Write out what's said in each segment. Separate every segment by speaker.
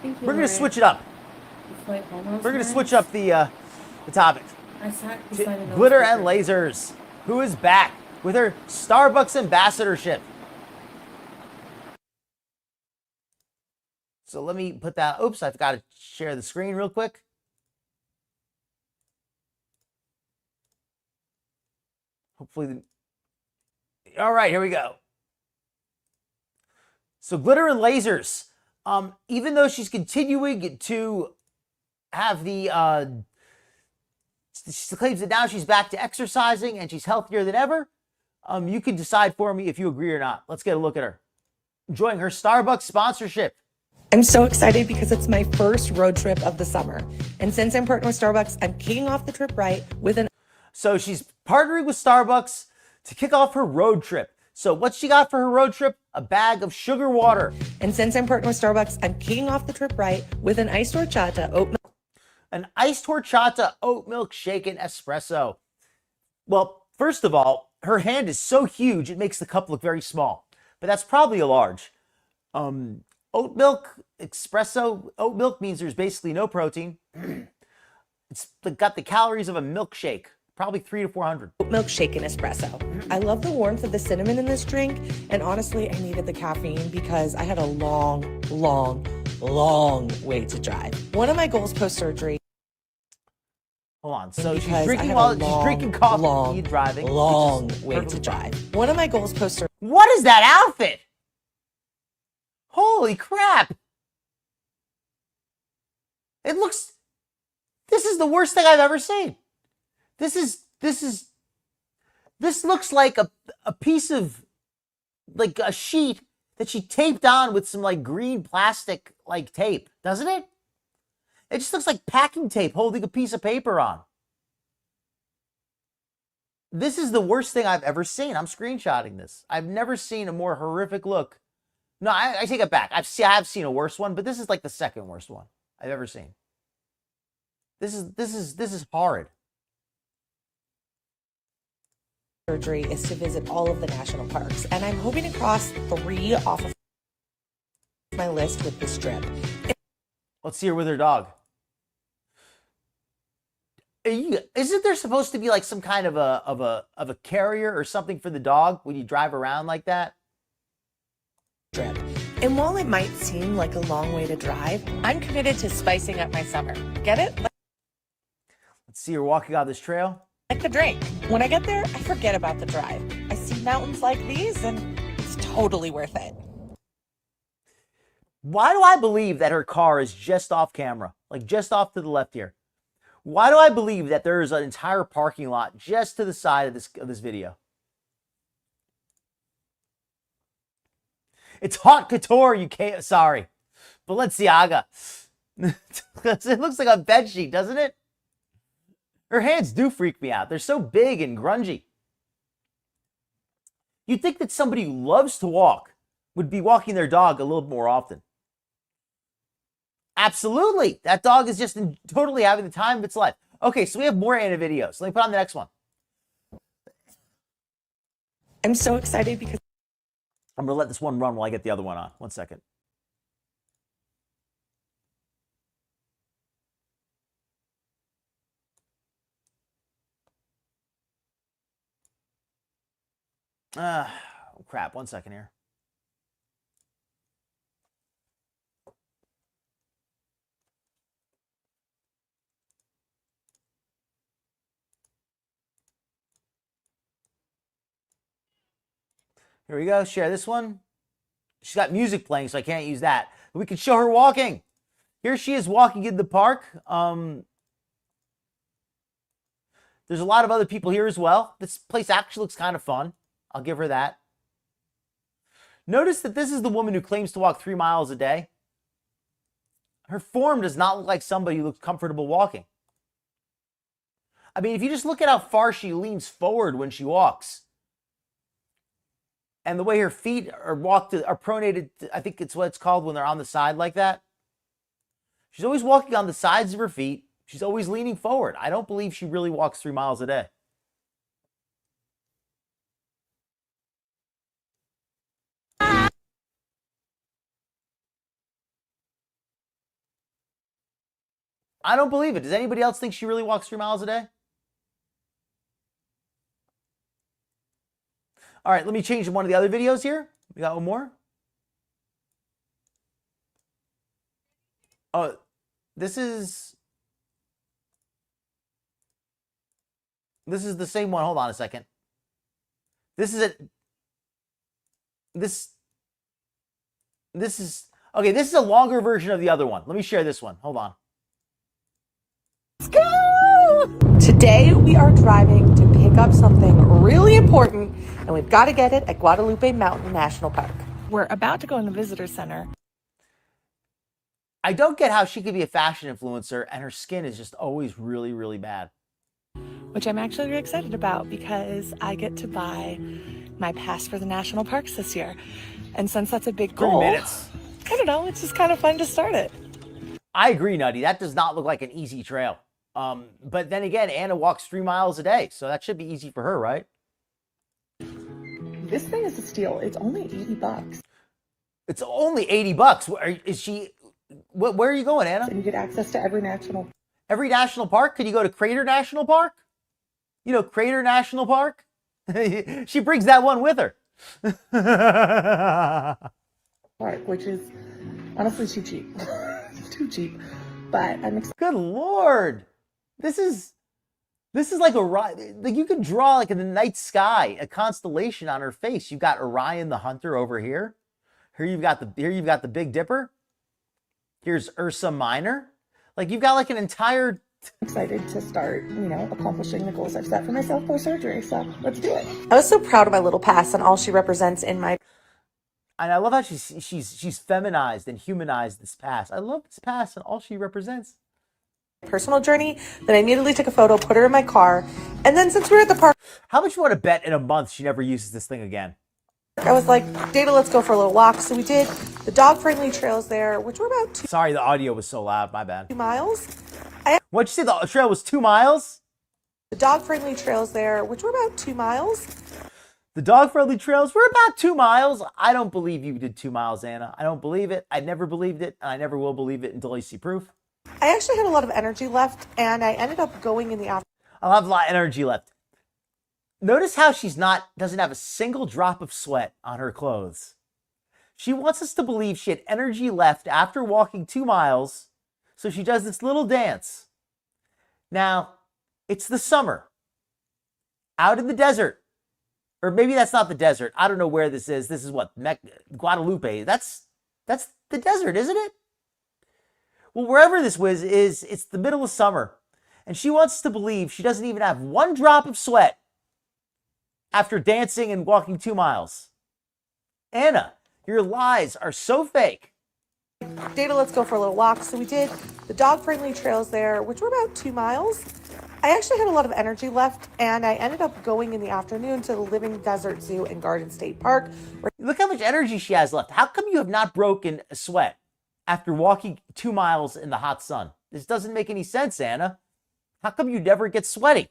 Speaker 1: Thank you,
Speaker 2: We're gonna
Speaker 1: Lori.
Speaker 2: switch it up.
Speaker 1: The flight almost
Speaker 2: We're gonna
Speaker 1: missed.
Speaker 2: switch up the topic.
Speaker 1: I sat beside a
Speaker 2: Glitter
Speaker 1: speaker.
Speaker 2: and Lasers, who is back with her Starbucks ambassadorship. So let me put that. Oops, I forgot to share the screen real quick. Hopefully, all right, here we go. So Glitter and Lasers, even though she's continuing to have the, she claims that now she's back to exercising and she's healthier than ever. You can decide for me if you agree or not. Let's get a look at her. Enjoying her Starbucks sponsorship.
Speaker 3: I'm so excited because it's my first road trip of the summer. And since I'm partnered with Starbucks, I'm kicking off the trip right with an...
Speaker 2: So she's partnering with Starbucks to kick off her road trip. So what's she got for her road trip? A bag of sugar water.
Speaker 3: And since I'm partnered with Starbucks, I'm kicking off the trip right with an iced horchata oat milk.
Speaker 2: An iced horchata oat milk shaken espresso. Well, first of all, her hand is so huge, it makes the cup look very small. But that's probably a large. Oat milk, espresso, oat milk means there's basically no protein. It's got the calories of a milkshake, probably 300 to 400.
Speaker 3: Oat milk shaken espresso. I love the warmth of the cinnamon in this drink. And honestly, I needed the caffeine because I had a long way to drive. One of my goals post-surgery.
Speaker 2: Hold on. So she's
Speaker 3: Because
Speaker 2: drinking
Speaker 3: I had
Speaker 2: while
Speaker 3: a
Speaker 2: she's drinking coffee
Speaker 3: long
Speaker 2: and driving.
Speaker 3: way
Speaker 2: perfectly
Speaker 3: to
Speaker 2: fine.
Speaker 3: drive. One of my goals post-surgery.
Speaker 2: What is that outfit? Holy crap. It looks, this is the worst thing I've ever seen. This looks like a piece of, like a sheet that she taped on with some like green plastic like tape, doesn't it? It just looks like packing tape holding a piece of paper on. This is the worst thing I've ever seen. I'm screenshotting this. I've never seen a more horrific look. No, I take it back. I have seen a worse one, but this is like the second worst one I've ever seen. This is horrid.
Speaker 3: Surgery is to visit all of the national parks, and I'm hoping to cross 3 off of my list with this trip.
Speaker 2: Let's see her with her dog. Isn't there supposed to be like some kind of a carrier or something for the dog when you drive around like that?
Speaker 3: Trip. And while it might seem like a long way to drive, I'm committed to spicing up my summer. Get it?
Speaker 2: Let's see her walking on this trail.
Speaker 3: Like the drink. When I get there, I forget about the drive. I see mountains like these, and it's totally worth it.
Speaker 2: Why do I believe that her car is just off camera? Like just off to the left here. Why do I believe that there is an entire parking lot just to the side of this video? It's haute couture, you can't, sorry. Balenciaga. It looks like a bed sheet, doesn't it? Her hands do freak me out. They're so big and grungy. You'd think that somebody who loves to walk would be walking their dog a little more often. Absolutely. That dog is just totally having the time of its life. Okay, so we have more Anna videos. Let me put on the next one.
Speaker 3: I'm so excited because
Speaker 2: I'm going to let this one run while I get the other one on. 1 second. Crap. 1 second here. Here we go. Share this one. She's got music playing, so I can't use that. But we can show her walking. Here she is walking in the park. There's a lot of other people here as well. This place actually looks kind of fun. I'll give her that. Notice that this is the woman who claims to walk 3 miles a day. Her form does not look like somebody who looks comfortable walking. I mean, if you just look at how far she leans forward when she walks, and the way her feet are pronated, I think it's what it's called when they're on the side like that. She's always walking on the sides of her feet. She's always leaning forward. I don't believe she really walks 3 miles a day. I don't believe it. Does anybody else think she really walks 3 miles a day? All right, let me change one of the other videos here. We got one more. Oh, this is the same one. Hold on a second. This is okay, this is a longer version of the other one. Let me share this one. Hold on.
Speaker 3: Let's go! Today we are driving to pick up something really important, and we've got to get it at Guadalupe Mountain National Park. We're about to go in the visitor center.
Speaker 2: I don't get how she could be a fashion influencer and her skin is just always really, really bad.
Speaker 3: Which I'm actually really excited about because I get to buy my pass for the national parks this year. And since that's a big goal,
Speaker 2: 3 minutes.
Speaker 3: I don't know, it's just kind of fun to start it.
Speaker 2: I agree, Nutty. That does not look like an easy trail. But then again, Anna walks 3 miles a day, so that should be easy for her, right?
Speaker 3: This thing is a steal. It's only $80.
Speaker 2: It's only $80. Where are you going, Anna?
Speaker 3: And you get access to every national
Speaker 2: park? Could you go to Crater National Park? You know, Crater National Park? She brings that one with her.
Speaker 3: park, which is honestly too cheap. Too cheap. But I'm excited.
Speaker 2: Good Lord. This is like like you could draw like in the night sky a constellation on her face. You've got Orion the Hunter over here. Here you've got the Big Dipper. Here's Ursa Minor. Like you've got like an entire.
Speaker 3: Excited to start, accomplishing the goals I've set for myself post-surgery. So let's do it. I was so proud of my little pass and all she represents in my.
Speaker 2: And I love how she's feminized and humanized this pass. I love this pass and all she represents.
Speaker 3: Personal journey. Then I immediately took a photo, put her in my car, and then since we were at the park,
Speaker 2: how much you want to bet in a month she never uses this thing again?
Speaker 3: I was like, Data, let's go for a little walk. So we did the dog-friendly trails there, which were about 2.
Speaker 2: Sorry, the audio was so loud. My bad.
Speaker 3: 2 miles.
Speaker 2: What'd you say? The trail was 2 miles?
Speaker 3: The dog-friendly trails there, which were about 2 miles.
Speaker 2: The dog-friendly trails were about 2 miles. I don't believe you did 2 miles, Anna. I don't believe it. I never believed it, and I never will believe it until I see proof.
Speaker 3: I actually had a lot of energy left, and I ended up going in the afternoon.
Speaker 2: I'll have a lot of energy left. Notice how doesn't have a single drop of sweat on her clothes. She wants us to believe she had energy left after walking 2 miles, so she does this little dance. Now, it's the summer. Out in the desert. Or maybe that's not the desert. I don't know where this is. This is what? Guadalupe. That's the desert, isn't it? Well, wherever this was is, it's the middle of summer. And she wants us to believe she doesn't even have one drop of sweat after dancing and walking 2 miles. Anna, your lies are so fake.
Speaker 3: Data, let's go for a little walk. So we did the dog-friendly trails there, which were about 2 miles. I actually had a lot of energy left, and I ended up going in the afternoon to the Living Desert Zoo and Garden State Park.
Speaker 2: Look how much energy she has left. How come you have not broken a sweat after walking 2 miles in the hot sun? This doesn't make any sense, Anna. How come you never get sweaty?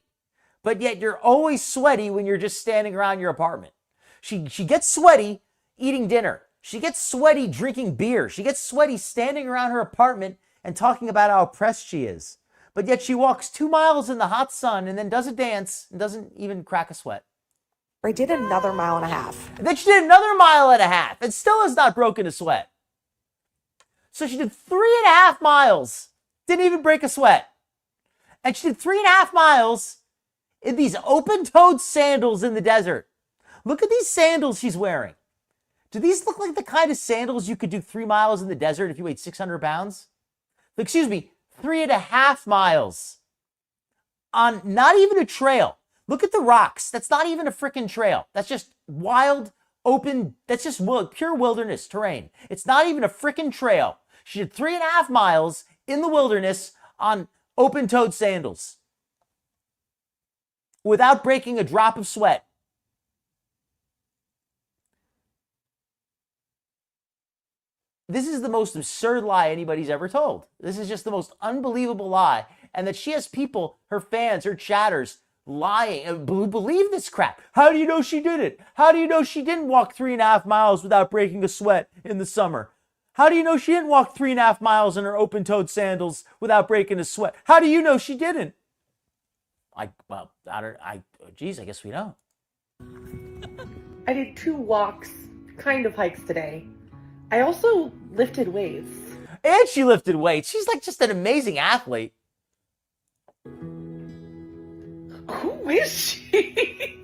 Speaker 2: But yet you're always sweaty when you're just standing around your apartment. She gets sweaty eating dinner. She gets sweaty drinking beer. She gets sweaty standing around her apartment and talking about how oppressed she is. But yet she walks 2 miles in the hot sun and then does a dance and doesn't even crack a sweat.
Speaker 3: I did another 1.5 miles.
Speaker 2: And then she did another 1.5 miles and still has not broken a sweat. So she did 3.5 miles, didn't even break a sweat. And she did 3.5 miles in these open-toed sandals in the desert. Look at these sandals she's wearing. Do these look like the kind of sandals you could do 3 miles in the desert if you weighed 600 pounds? Excuse me, 3.5 miles on not even a trail. Look at the rocks. That's not even a freaking trail. That's just wild, open, that's just pure wilderness terrain. It's not even a freaking trail. She did 3.5 miles in the wilderness on open-toed sandals without breaking a drop of sweat. This is the most absurd lie anybody's ever told. This is just the most unbelievable lie. And that she has people, her fans, her chatters, lying and believe this crap. How do you know she did it? How do you know she didn't walk 3.5 miles without breaking a sweat in the summer? How do you know she didn't walk 3.5 miles in her open-toed sandals without breaking a sweat? How do you know she didn't? Geez, I guess we don't.
Speaker 3: I did 2 walks, kind of hikes today. I also lifted weights.
Speaker 2: And she lifted weights. She's like just an amazing athlete.
Speaker 3: Who is she?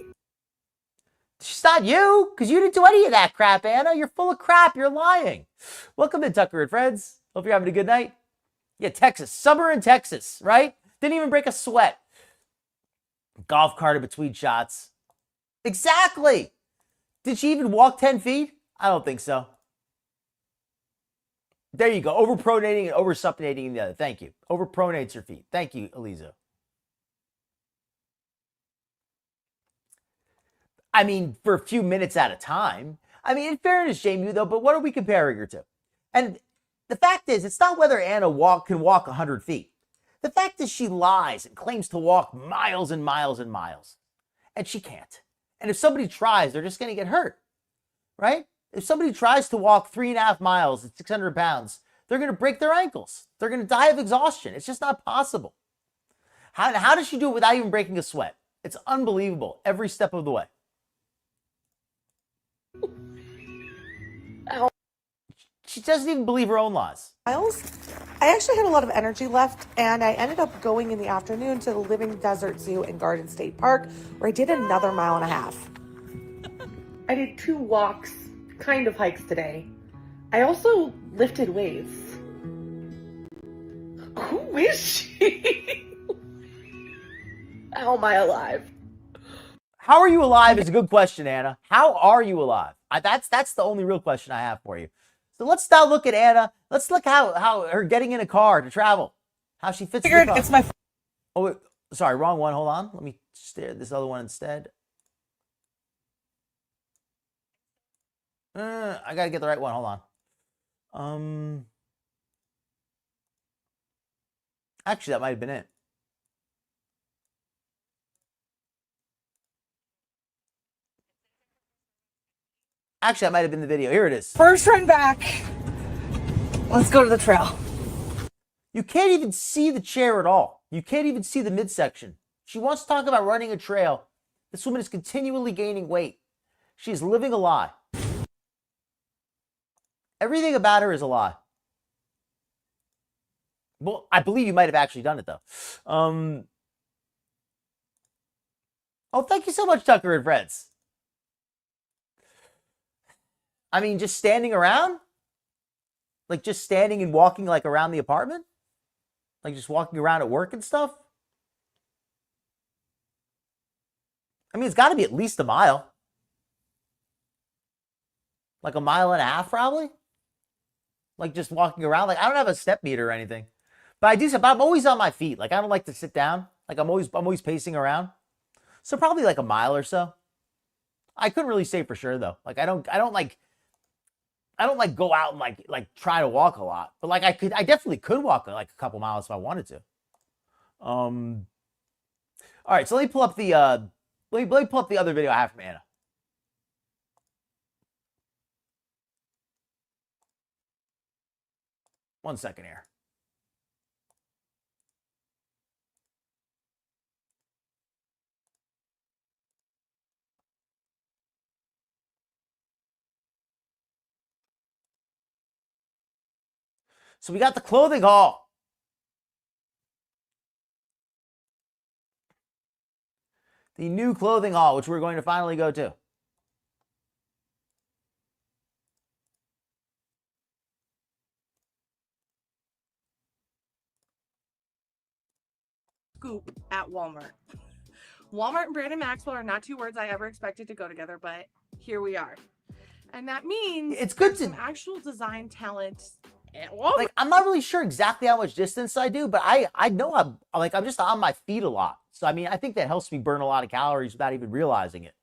Speaker 2: She's not you, because you didn't do any of that crap, Anna. You're full of crap. You're lying. Welcome to Tucker and Friends. Hope you're having a good night. Yeah, Texas. Summer in Texas, right? Didn't even break a sweat. Golf cart in between shots. Exactly. Did she even walk 10 feet? I don't think so. There you go. Overpronating and oversupinating the other. Thank you. Overpronates her feet. Thank you, Eliza. I mean, for a few minutes at a time. I mean, in fairness, Jamie, though, but what are we comparing her to? And the fact is, it's not whether Anna can walk 100 feet. The fact is she lies and claims to walk miles and miles and miles. And she can't. And if somebody tries, they're just going to get hurt, right? If somebody tries to walk 3.5 miles at 600 pounds, they're going to break their ankles. They're going to die of exhaustion. It's just not possible. How does she do it without even breaking a sweat? It's unbelievable every step of the way. She doesn't even believe her own lies.
Speaker 3: Miles. I actually had a lot of energy left, and I ended up going in the afternoon to the Living Desert Zoo and Garden State Park, where I did another 1.5 miles. I did 2 walks, kind of hikes today. I also lifted weights. Who is she? How am I alive?
Speaker 2: How are you alive is a good question, Anna. How are you alive? That's the only real question I have for you. So let's now look at Anna. Let's look how her getting in a car to travel, how she fits in the car.
Speaker 3: It's my...
Speaker 2: Oh, wait, sorry, wrong one. Hold on. Let me stare at this other one instead. I got to get the right one. Hold on. Actually, that might have been it. Actually, that might have been the video. Here it is.
Speaker 3: First run back. Let's go to the trail.
Speaker 2: You can't even see the chair at all. You can't even see the midsection. She wants to talk about running a trail. This woman is continually gaining weight. She's living a lie. Everything about her is a lie. Well, I believe you might have actually done it, though. Oh, thank you so much, Tucker and Friends. I mean, just standing around? Like just standing and walking like around the apartment? Like just walking around at work and stuff? I mean, it's got to be at least a mile. Like 1.5 miles probably? Like just walking around. Like I don't have a step meter or anything. But I'm always on my feet. Like I don't like to sit down. Like I'm always pacing around. So probably like 1 mile or so. I couldn't really say for sure though. Like I don't like go out and like try to walk a lot, but like I definitely could walk like a couple miles if I wanted to. All right, so let me pull up the let me pull up the other video I have from Anna. One second here. So we got the clothing haul. The new clothing haul, which we're going to finally go to.
Speaker 3: Scoop at Walmart. Walmart and Brandon Maxwell are not 2 words I ever expected to go together, but here we are. And that means
Speaker 2: it's good to
Speaker 3: some actual design talent.
Speaker 2: Like I'm not really sure exactly how much distance I do, but I know I'm just on my feet a lot. So I mean, I think that helps me burn a lot of calories without even realizing it.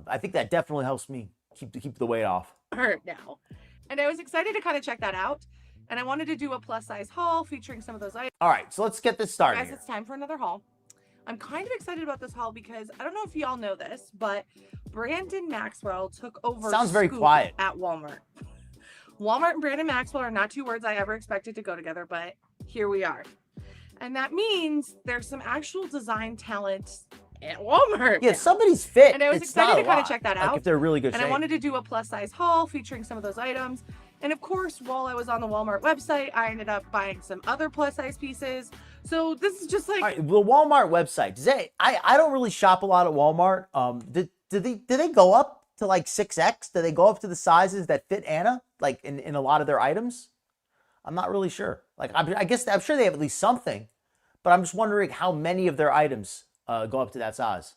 Speaker 2: I think that definitely helps me keep the weight off.
Speaker 3: Hurt now. And I was excited to kind of check that out. And I wanted to do a plus size haul featuring some of those items.
Speaker 2: All right, so let's get this started.
Speaker 3: Guys, it's time for another haul. I'm kind of excited about this haul because I don't know if y'all know this, but Brandon Maxwell took over
Speaker 2: Sounds very
Speaker 3: Scoop
Speaker 2: quiet
Speaker 3: at Walmart. Walmart and Brandon Maxwell are not two words I ever expected to go together, but here we are. And that means there's some actual design talent at Walmart.
Speaker 2: Yeah, somebody's fit.
Speaker 3: And I was
Speaker 2: It's
Speaker 3: excited
Speaker 2: not
Speaker 3: to
Speaker 2: a
Speaker 3: kind of
Speaker 2: lot.
Speaker 3: check that
Speaker 2: Like
Speaker 3: out.
Speaker 2: if they're really good
Speaker 3: And
Speaker 2: shape.
Speaker 3: I wanted to do a plus size haul featuring some of those items. And of course, while I was on the Walmart website, I ended up buying some other plus size pieces. So this is just like,
Speaker 2: All right, the Walmart website. I don't really shop a lot at Walmart. Do they go up to like 6X? Do they go up to the sizes that fit Anna, like in a lot of their items? I'm not really sure. Like I guess I'm sure they have at least something, but I'm just wondering how many of their items go up to that size.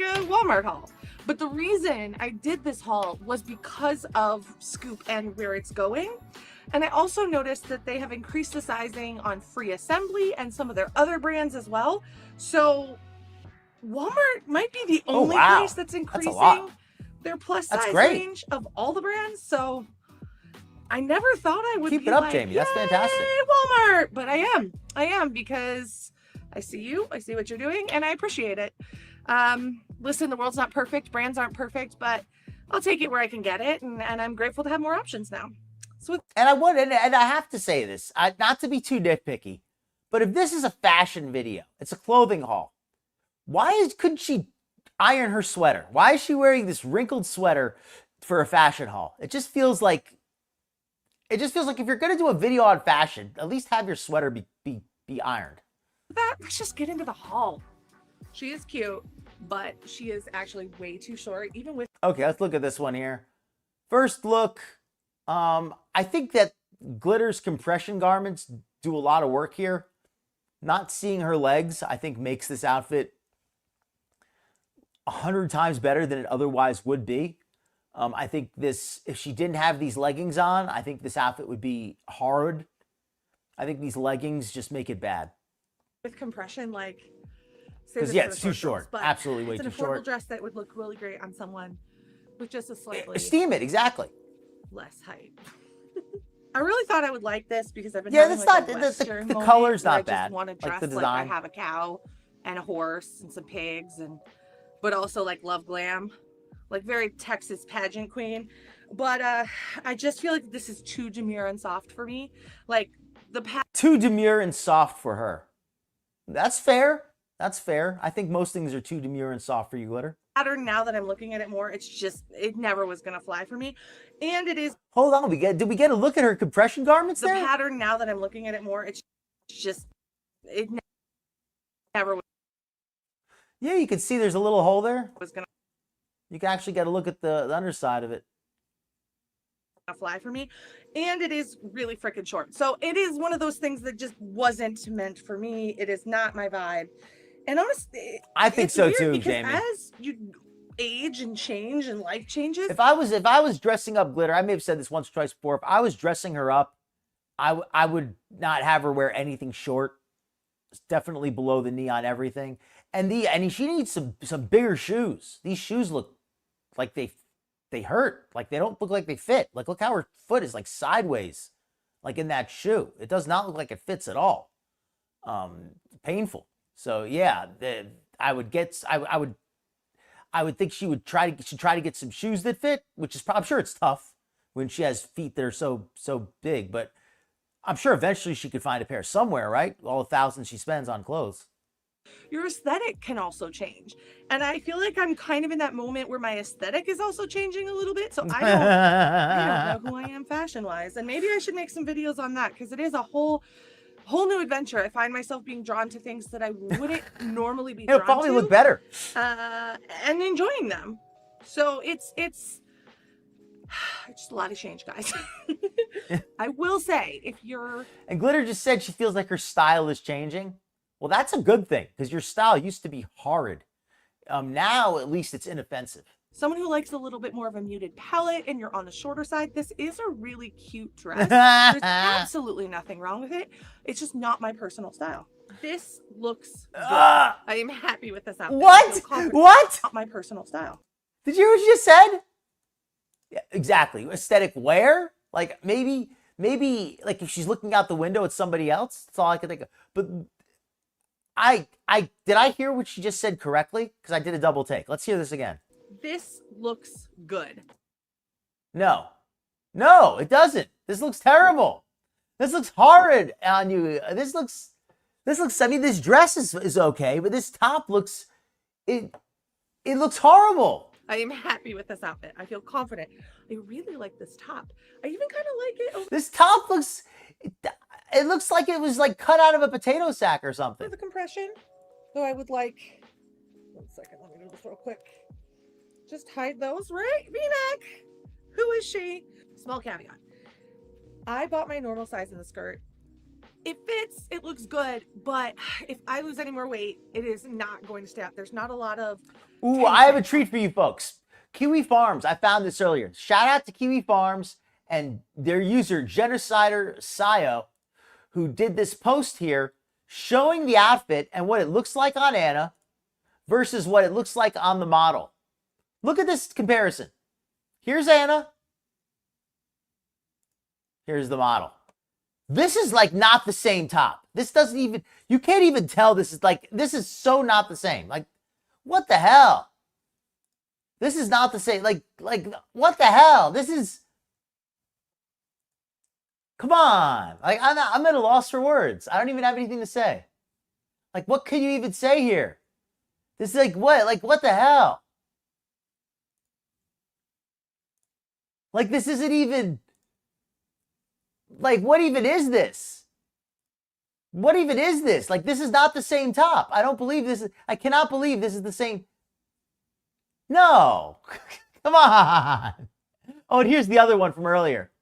Speaker 3: a Walmart haul. But the reason I did this haul was because of Scoop and where it's going. And I also noticed that they have increased the sizing on Free Assembly and some of their other brands as well. So Walmart might be the only place that's increasing their plus size range of all the brands. So I never thought I would
Speaker 2: keep
Speaker 3: be
Speaker 2: it up,
Speaker 3: like,
Speaker 2: Jamie. That's fantastic.
Speaker 3: Walmart, but I am because I see you, I see what you're doing, and I appreciate it. Listen, the world's not perfect, brands aren't perfect, but I'll take it where I can get it, and I'm grateful to have more options now. So
Speaker 2: and I have to say this, not to be too nitpicky, but if this is a fashion video, it's a clothing haul. Couldn't she iron her sweater? Why is she wearing this wrinkled sweater for a fashion haul? It just feels like if you're gonna do a video on fashion, at least have your sweater be ironed.
Speaker 3: let's just get into the haul. She is cute, but she is actually way too short, even with.
Speaker 2: Okay, let's look at this one here. First look, I think that Glitter's compression garments do a lot of work here. Not seeing her legs, I think, makes this outfit 100 times better than it otherwise would be. I think if she didn't have these leggings on, I think this outfit would be hard. I think these leggings just make it bad.
Speaker 3: With compression, like.
Speaker 2: Because yeah, it's too short. Absolutely way too short.
Speaker 3: It's an affordable dress that would look really great on someone with just a slightly.
Speaker 2: Esteem it, exactly.
Speaker 3: Less height. I really thought I would like this because I've been
Speaker 2: yeah,
Speaker 3: having
Speaker 2: that's
Speaker 3: like
Speaker 2: not
Speaker 3: a
Speaker 2: the
Speaker 3: Western moment
Speaker 2: color's
Speaker 3: where
Speaker 2: not
Speaker 3: I
Speaker 2: bad.
Speaker 3: just want to dress
Speaker 2: like the
Speaker 3: like I
Speaker 2: design.
Speaker 3: have a cow and a horse and some pigs but also like love glam, like very Texas pageant queen. But I just feel like this is too demure and soft for me. Like
Speaker 2: too demure and soft for her. That's fair. That's fair. I think most things are too demure and soft for you, Glitter.
Speaker 3: Pattern, now that I'm looking at it more, it never was gonna fly for me. And it is.
Speaker 2: Hold on, did we get a look at her compression garments there?
Speaker 3: The pattern, now that I'm looking at it more, it never was.
Speaker 2: Yeah, you can see there's a little hole there.
Speaker 3: Was gonna.
Speaker 2: You can actually get a look at the underside of it.
Speaker 3: Fly for me, and it is really freaking short. So it is one of those things that just wasn't meant for me. It is not my vibe. And honestly,
Speaker 2: I think so too,
Speaker 3: because
Speaker 2: Jamie.
Speaker 3: as you age and change and life changes.
Speaker 2: If I was dressing up Glitter, I may have said this once or twice before. If I was dressing her up, I would not have her wear anything short. It's definitely below the knee on everything. And she needs some bigger shoes. These shoes look like they hurt. Like they don't look like they fit. Like look how her foot is like sideways, like in that shoe. It does not look like it fits at all. Painful. So yeah, I would think she should try to get some shoes that fit, which is I'm sure it's tough when she has feet that are so big, but I'm sure eventually she could find a pair somewhere, right? All the thousands she spends on clothes.
Speaker 3: Your aesthetic can also change. And I feel like I'm kind of in that moment where my aesthetic is also changing a little bit. So I don't know who I am fashion wise. And maybe I should make some videos on that because it is a whole new adventure. I find myself being drawn to things that I wouldn't normally be drawn to.
Speaker 2: It'll probably look better.
Speaker 3: And enjoying them. So it's just a lot of change, guys. I will say, if you're...
Speaker 2: And Glitter just said she feels like her style is changing. Well, that's a good thing because your style used to be horrid. Now, at least it's inoffensive.
Speaker 3: Someone who likes a little bit more of a muted palette and you're on the shorter side, this is a really cute dress. There's absolutely nothing wrong with it. It's just not my personal style. This looks good. I am happy with this outfit.
Speaker 2: What? What?
Speaker 3: Not my personal style.
Speaker 2: Did you hear what she just said? Yeah, exactly. Aesthetic wear? Like maybe like if she's looking out the window at somebody else. That's all I could think of. But did I hear what she just said correctly? Because I did a double take. Let's hear this again.
Speaker 3: This looks good.
Speaker 2: No. No, it doesn't. This looks terrible. This looks horrid on you. This looks, I mean, this dress is okay, but this top looks, it looks horrible.
Speaker 3: I am happy with this outfit. I feel confident. I really like this top. I even kind of like it over
Speaker 2: This top looks, it looks like it was like cut out of a potato sack or something.
Speaker 3: the compression. Though I would like, 1 second, let me do this real quick. Just hide those, right? V-neck. Who is she? Small caveat. I bought my normal size in the skirt. It fits, it looks good, but if I lose any more weight, it is not going to stay up. There's not a lot of
Speaker 2: Ooh, I have a treat for you folks. Kiwi Farms, I found this earlier. Shout out to Kiwi Farms and their user, Genocider Sayo, who did this post here showing the outfit and what it looks like on Anna versus what it looks like on the model. Look at this comparison. Here's Anna. Here's the model. This is like not the same top. This doesn't even, you can't even tell this is like, this is so not the same. Like, what the hell? This is not the same. Like, what the hell? This is, come on. Like, I'm at a loss for words. I don't even have anything to say. Like, what can you even say here? This is like, what? Like, what the hell? Like, this isn't even, like, what even is this? What even is this? Like, this is not the same top. I don't believe this is, I cannot believe this is the same. No. Come on. Oh, and here's the other one from earlier.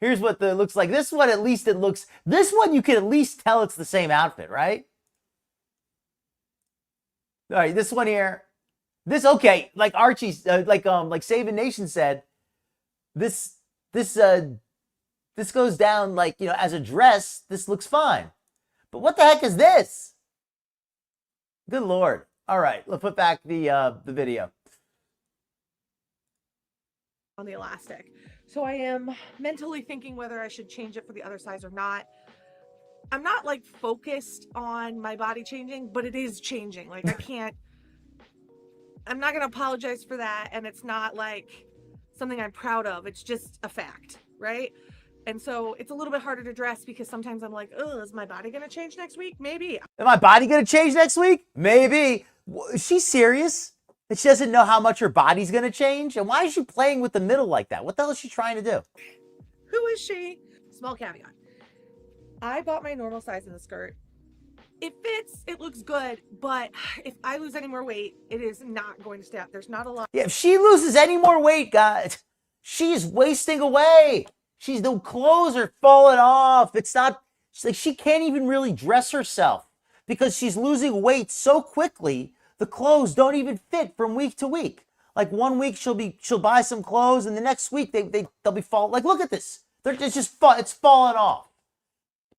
Speaker 2: Here's what it looks like. This one, at least it looks, this one you can at least tell it's the same outfit, right? All right, this one here. This, okay, like Archie, like Saving Nation said, this goes down like, you know, as a dress, this looks fine. But what the heck is this? Good Lord. All right, let's put back the video.
Speaker 3: on the elastic. So I am mentally thinking whether I should change it for the other size or not. I'm not like focused on my body changing, but it is changing. Like I'm not going to apologize for that. And it's not like something I'm proud of. It's just a fact, right? And so it's a little bit harder to dress because sometimes I'm like, oh, is my body going to change next week? Maybe.
Speaker 2: Is my body going to change next week? Maybe. Is she serious? That she doesn't know how much her body's going to change? And why is she playing with the middle like that? What the hell is she trying to do?
Speaker 3: Who is she? Small caveat. I bought my normal size in the skirt. It fits, it looks good, but if I lose any more weight, it is not going to stay up. There's not a lot.
Speaker 2: Yeah, if she loses any more weight, guys, she's wasting away. The clothes are falling off. It's not, like she can't even really dress herself because she's losing weight so quickly. The clothes don't even fit from week to week. Like 1 week she'll buy some clothes, and the next week they'll be falling. Like, look at this. It's falling off.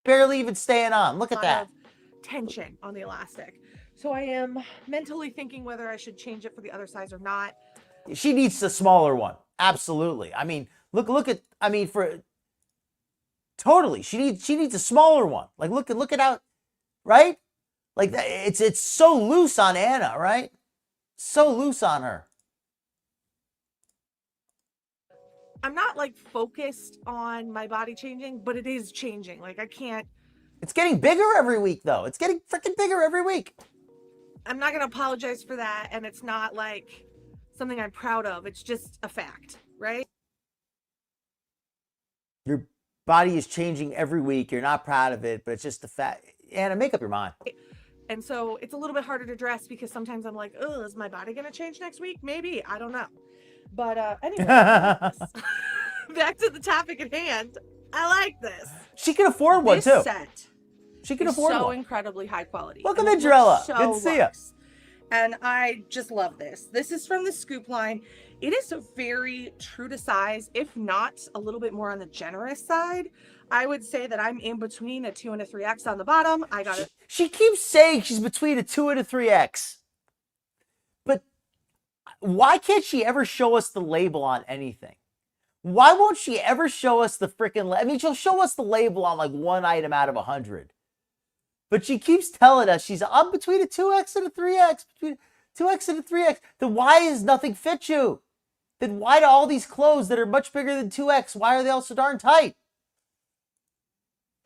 Speaker 2: Barely even staying on. Look at that.
Speaker 3: Tension on the elastic. So I am mentally thinking whether I should change it for the other size or not.
Speaker 2: She needs a smaller one. Absolutely. I mean, look at, I mean, totally. She needs a smaller one. Like, look at how, right? Like, it's so loose on Anna, right? So loose on her.
Speaker 3: I'm not like focused on my body changing, but it is changing. Like
Speaker 2: It's getting bigger every week, though. It's getting freaking bigger every week.
Speaker 3: I'm not going to apologize for that. And it's not like something I'm proud of. It's just a fact, right?
Speaker 2: Your body is changing every week. You're not proud of it, but it's just a fact. Anna, make up your mind.
Speaker 3: And so it's a little bit harder to dress because sometimes I'm like, oh, is my body going to change next week? Maybe. I don't know. But anyway, back to the topic at hand. I like this.
Speaker 2: She can afford one, too.
Speaker 3: This set
Speaker 2: she can afford
Speaker 3: so
Speaker 2: one.
Speaker 3: incredibly high quality.
Speaker 2: Welcome in, Jarella. Good to see you.
Speaker 3: And I just love this. This is from the Scoop line. It is very true to size, if not a little bit more on the generous side. I would say that I'm in between a 2 and a 3X on the bottom. I got it.
Speaker 2: She keeps saying she's between a 2 and a 3X. But why can't she ever show us the label on anything? Why won't she ever show us the freaking, I mean, she'll show us the label on like one item out of 100. But she keeps telling us I'm between a 2X and a 3X, between 2X and a 3X. Then why does nothing fit you? then why do all these clothes that are much bigger than 2X, why are they all so darn tight?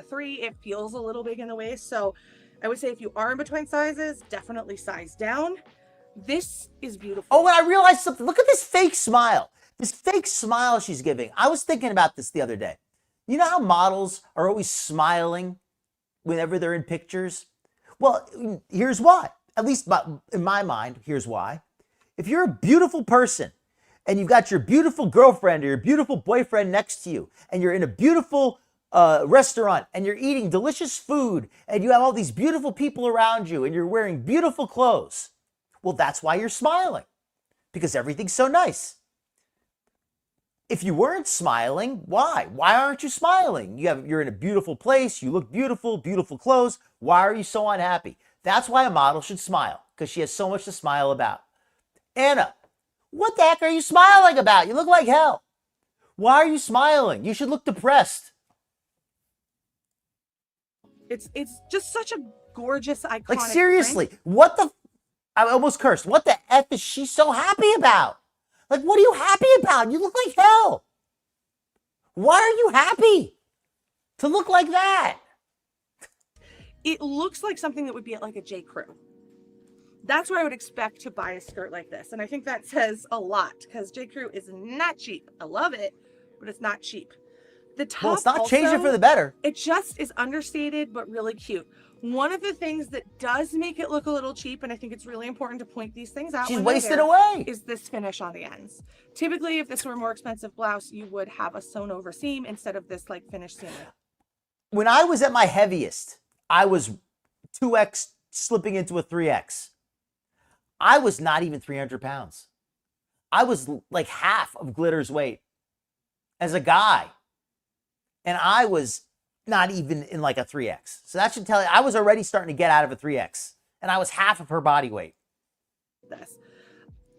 Speaker 3: 3, it feels a little big in the waist. So I would say if you are in between sizes, definitely size down. This is beautiful.
Speaker 2: Oh, and I realized something. Look at this fake smile. This fake smile she's giving. I was thinking about this the other day. You know how models are always smiling whenever they're in pictures? Well, here's why. At least in my mind, here's why. If you're a beautiful person and you've got your beautiful girlfriend or your beautiful boyfriend next to you and you're in a beautiful restaurant and you're eating delicious food and you have all these beautiful people around you and you're wearing beautiful clothes, well, that's why you're smiling, because everything's so nice. If you weren't smiling, why? Why aren't you smiling? You're in a beautiful place, you look beautiful, beautiful clothes. Why are you so unhappy? That's why a model should smile, because she has so much to smile about. Anna, what the heck are you smiling about? You look like hell. Why are you smiling? You should look depressed.
Speaker 3: It's just such a gorgeous, iconic
Speaker 2: Like, seriously,
Speaker 3: print.
Speaker 2: I almost cursed. What the F is she so happy about? Like, what are you happy about? You look like hell. Why are you happy to look like that?
Speaker 3: It looks like something that would be at like a J. Crew. That's where I would expect to buy a skirt like this. And I think that says a lot, because J. Crew is not cheap. I love it, but it's not cheap. The top,
Speaker 2: Well, it's not
Speaker 3: also,
Speaker 2: changing for the better.
Speaker 3: It just is understated, but really cute. One of the things that does make it look a little cheap, and I think it's really important to point these things out.
Speaker 2: She's wasted away.
Speaker 3: Is this finish on the ends. Typically, if this were a more expensive blouse, you would have a sewn over seam instead of this like finished seam.
Speaker 2: When I was at my heaviest, I was 2X slipping into a 3X. I was not even 300 pounds. I was like half of Glitter's weight as a guy. And I was not even in like a 3X. So that should tell you, I was already starting to get out of a 3X. And I was half of her body weight.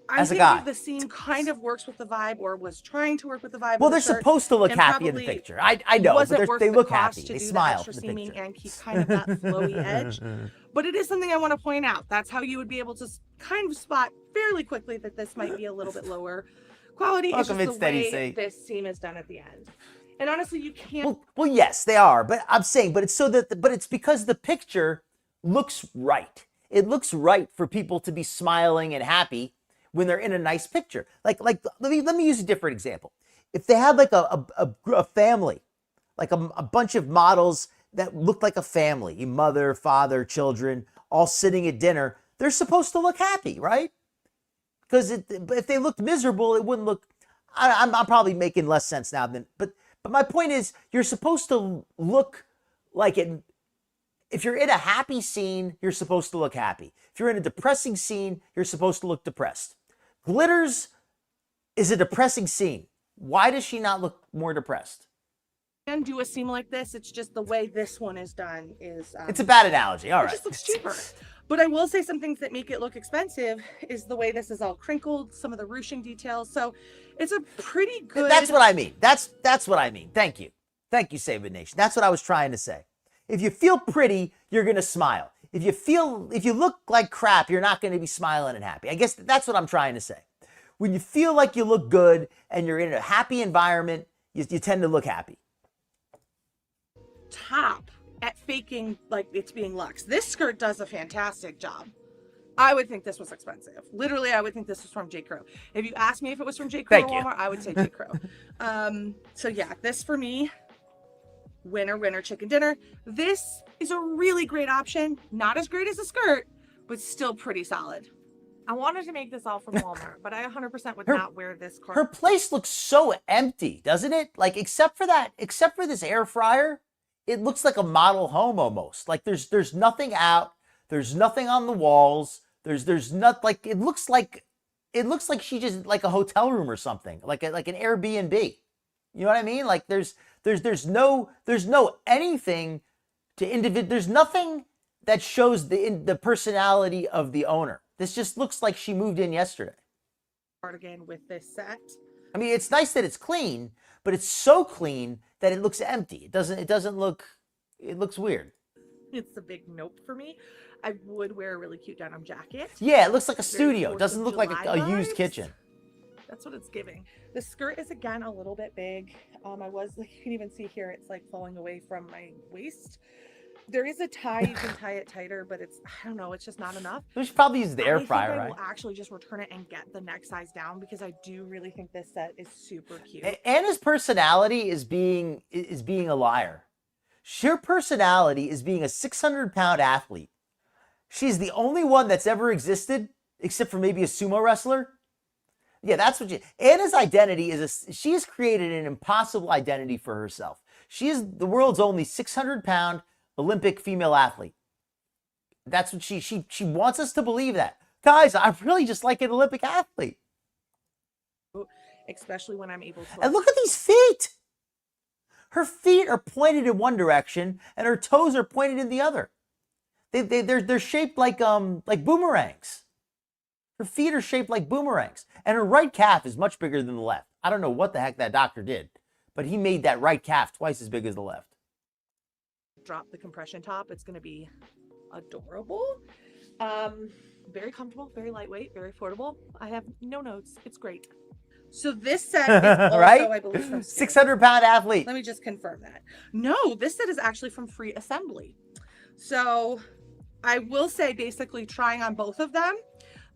Speaker 3: I think that the seam kind of works with the vibe, or was trying to work with the vibe.
Speaker 2: Well, they're supposed to look happy in the picture. I know, but they look happy. They smile in the picture.
Speaker 3: And keep kind of that flowy edge. But it is something I want to point out. That's how you would be able to kind of spot fairly quickly that this might be a little bit lower quality. It's just the way this seam is done at the end. And honestly, you can't.
Speaker 2: Well, yes, they are. But I'm saying, but it's because the picture looks right. It looks right for people to be smiling and happy when they're in a nice picture. Like let me use a different example. If they had like a family, like a bunch of models that look like a family, mother, father, children, all sitting at dinner, they're supposed to look happy, right? Because if they looked miserable, it wouldn't look. I'm probably making less sense now than, but my point is, you're supposed to look like it. If you're in a happy scene, you're supposed to look happy. If you're in a depressing scene, you're supposed to look depressed. Glitter's is a depressing scene. Why does she not look more depressed?
Speaker 3: And do a seam like this. It's just the way this one is done is.
Speaker 2: It's a bad analogy. All right.
Speaker 3: It just looks cheaper. But I will say some things that make it look expensive is the way this is all crinkled, some of the ruching details. So it's a pretty good.
Speaker 2: That's what I mean. That's what I mean. Thank you. Thank you, Save It Nation. That's what I was trying to say. If you feel pretty, you're going to smile. If you look like crap, you're not going to be smiling and happy. I guess that's what I'm trying to say. When you feel like you look good and you're in a happy environment, you tend to look happy.
Speaker 3: Top at faking like it's being luxe. This skirt does a fantastic job. I would think this was expensive. Literally, I would think this was from J. Crew. If you asked me if it was from J. Crew or Walmart, I would say J. Crew. So yeah, this for me, winner, chicken dinner. This is a really great option. Not as great as a skirt, but still pretty solid. I wanted to make this all from Walmart, but I 100% would not wear this car.
Speaker 2: Her place looks so empty, doesn't it? Like, except for this air fryer, it looks like a model home almost. Like there's nothing out. There's nothing on the walls. There's not like it looks like she just like a hotel room or something, like an Airbnb. You know what I mean? Like there's no anything to individual. There's nothing that shows the personality of the owner. This just looks like she moved in yesterday.
Speaker 3: Cardigan with this set.
Speaker 2: I mean, it's nice that it's clean, but it's so clean that it looks empty. It doesn't look. It looks weird.
Speaker 3: It's a big nope for me. I would wear a really cute denim jacket.
Speaker 2: Yeah, it looks like a studio. It doesn't look like a used kitchen.
Speaker 3: That's what it's giving. The skirt is again a little bit big. I was like, you can even see here, it's like falling away from my waist. There is a tie, you can tie it tighter, but it's, I don't know, it's just not enough.
Speaker 2: We should probably use the air fryer,
Speaker 3: I think I
Speaker 2: right?
Speaker 3: will actually just return it and get the next size down because I do really think this set is super cute.
Speaker 2: Anna's personality is being a liar. Her personality is being a 600-pound athlete. She's the only one that's ever existed, except for maybe a sumo wrestler. Yeah, that's what Anna's identity is. She has created an impossible identity for herself. She is the world's only 600-pound Olympic female athlete. That's what she wants us to believe that. Guys, I'm really just like an Olympic athlete.
Speaker 3: Especially when I'm able to.
Speaker 2: And look at these feet. Her feet are pointed in one direction and her toes are pointed in the other. They're shaped like boomerangs. Her feet are shaped like boomerangs. And her right calf is much bigger than the left. I don't know what the heck that doctor did, but he made that right calf twice as big as the left.
Speaker 3: Drop the compression top. It's going to be adorable. Very comfortable, very lightweight, very affordable. I have no notes. It's great. So this set is also,
Speaker 2: right?
Speaker 3: I believe, from
Speaker 2: 600-pound athlete.
Speaker 3: Let me just confirm that. No, this set is actually from Free Assembly. So I will say, basically, trying on both of them,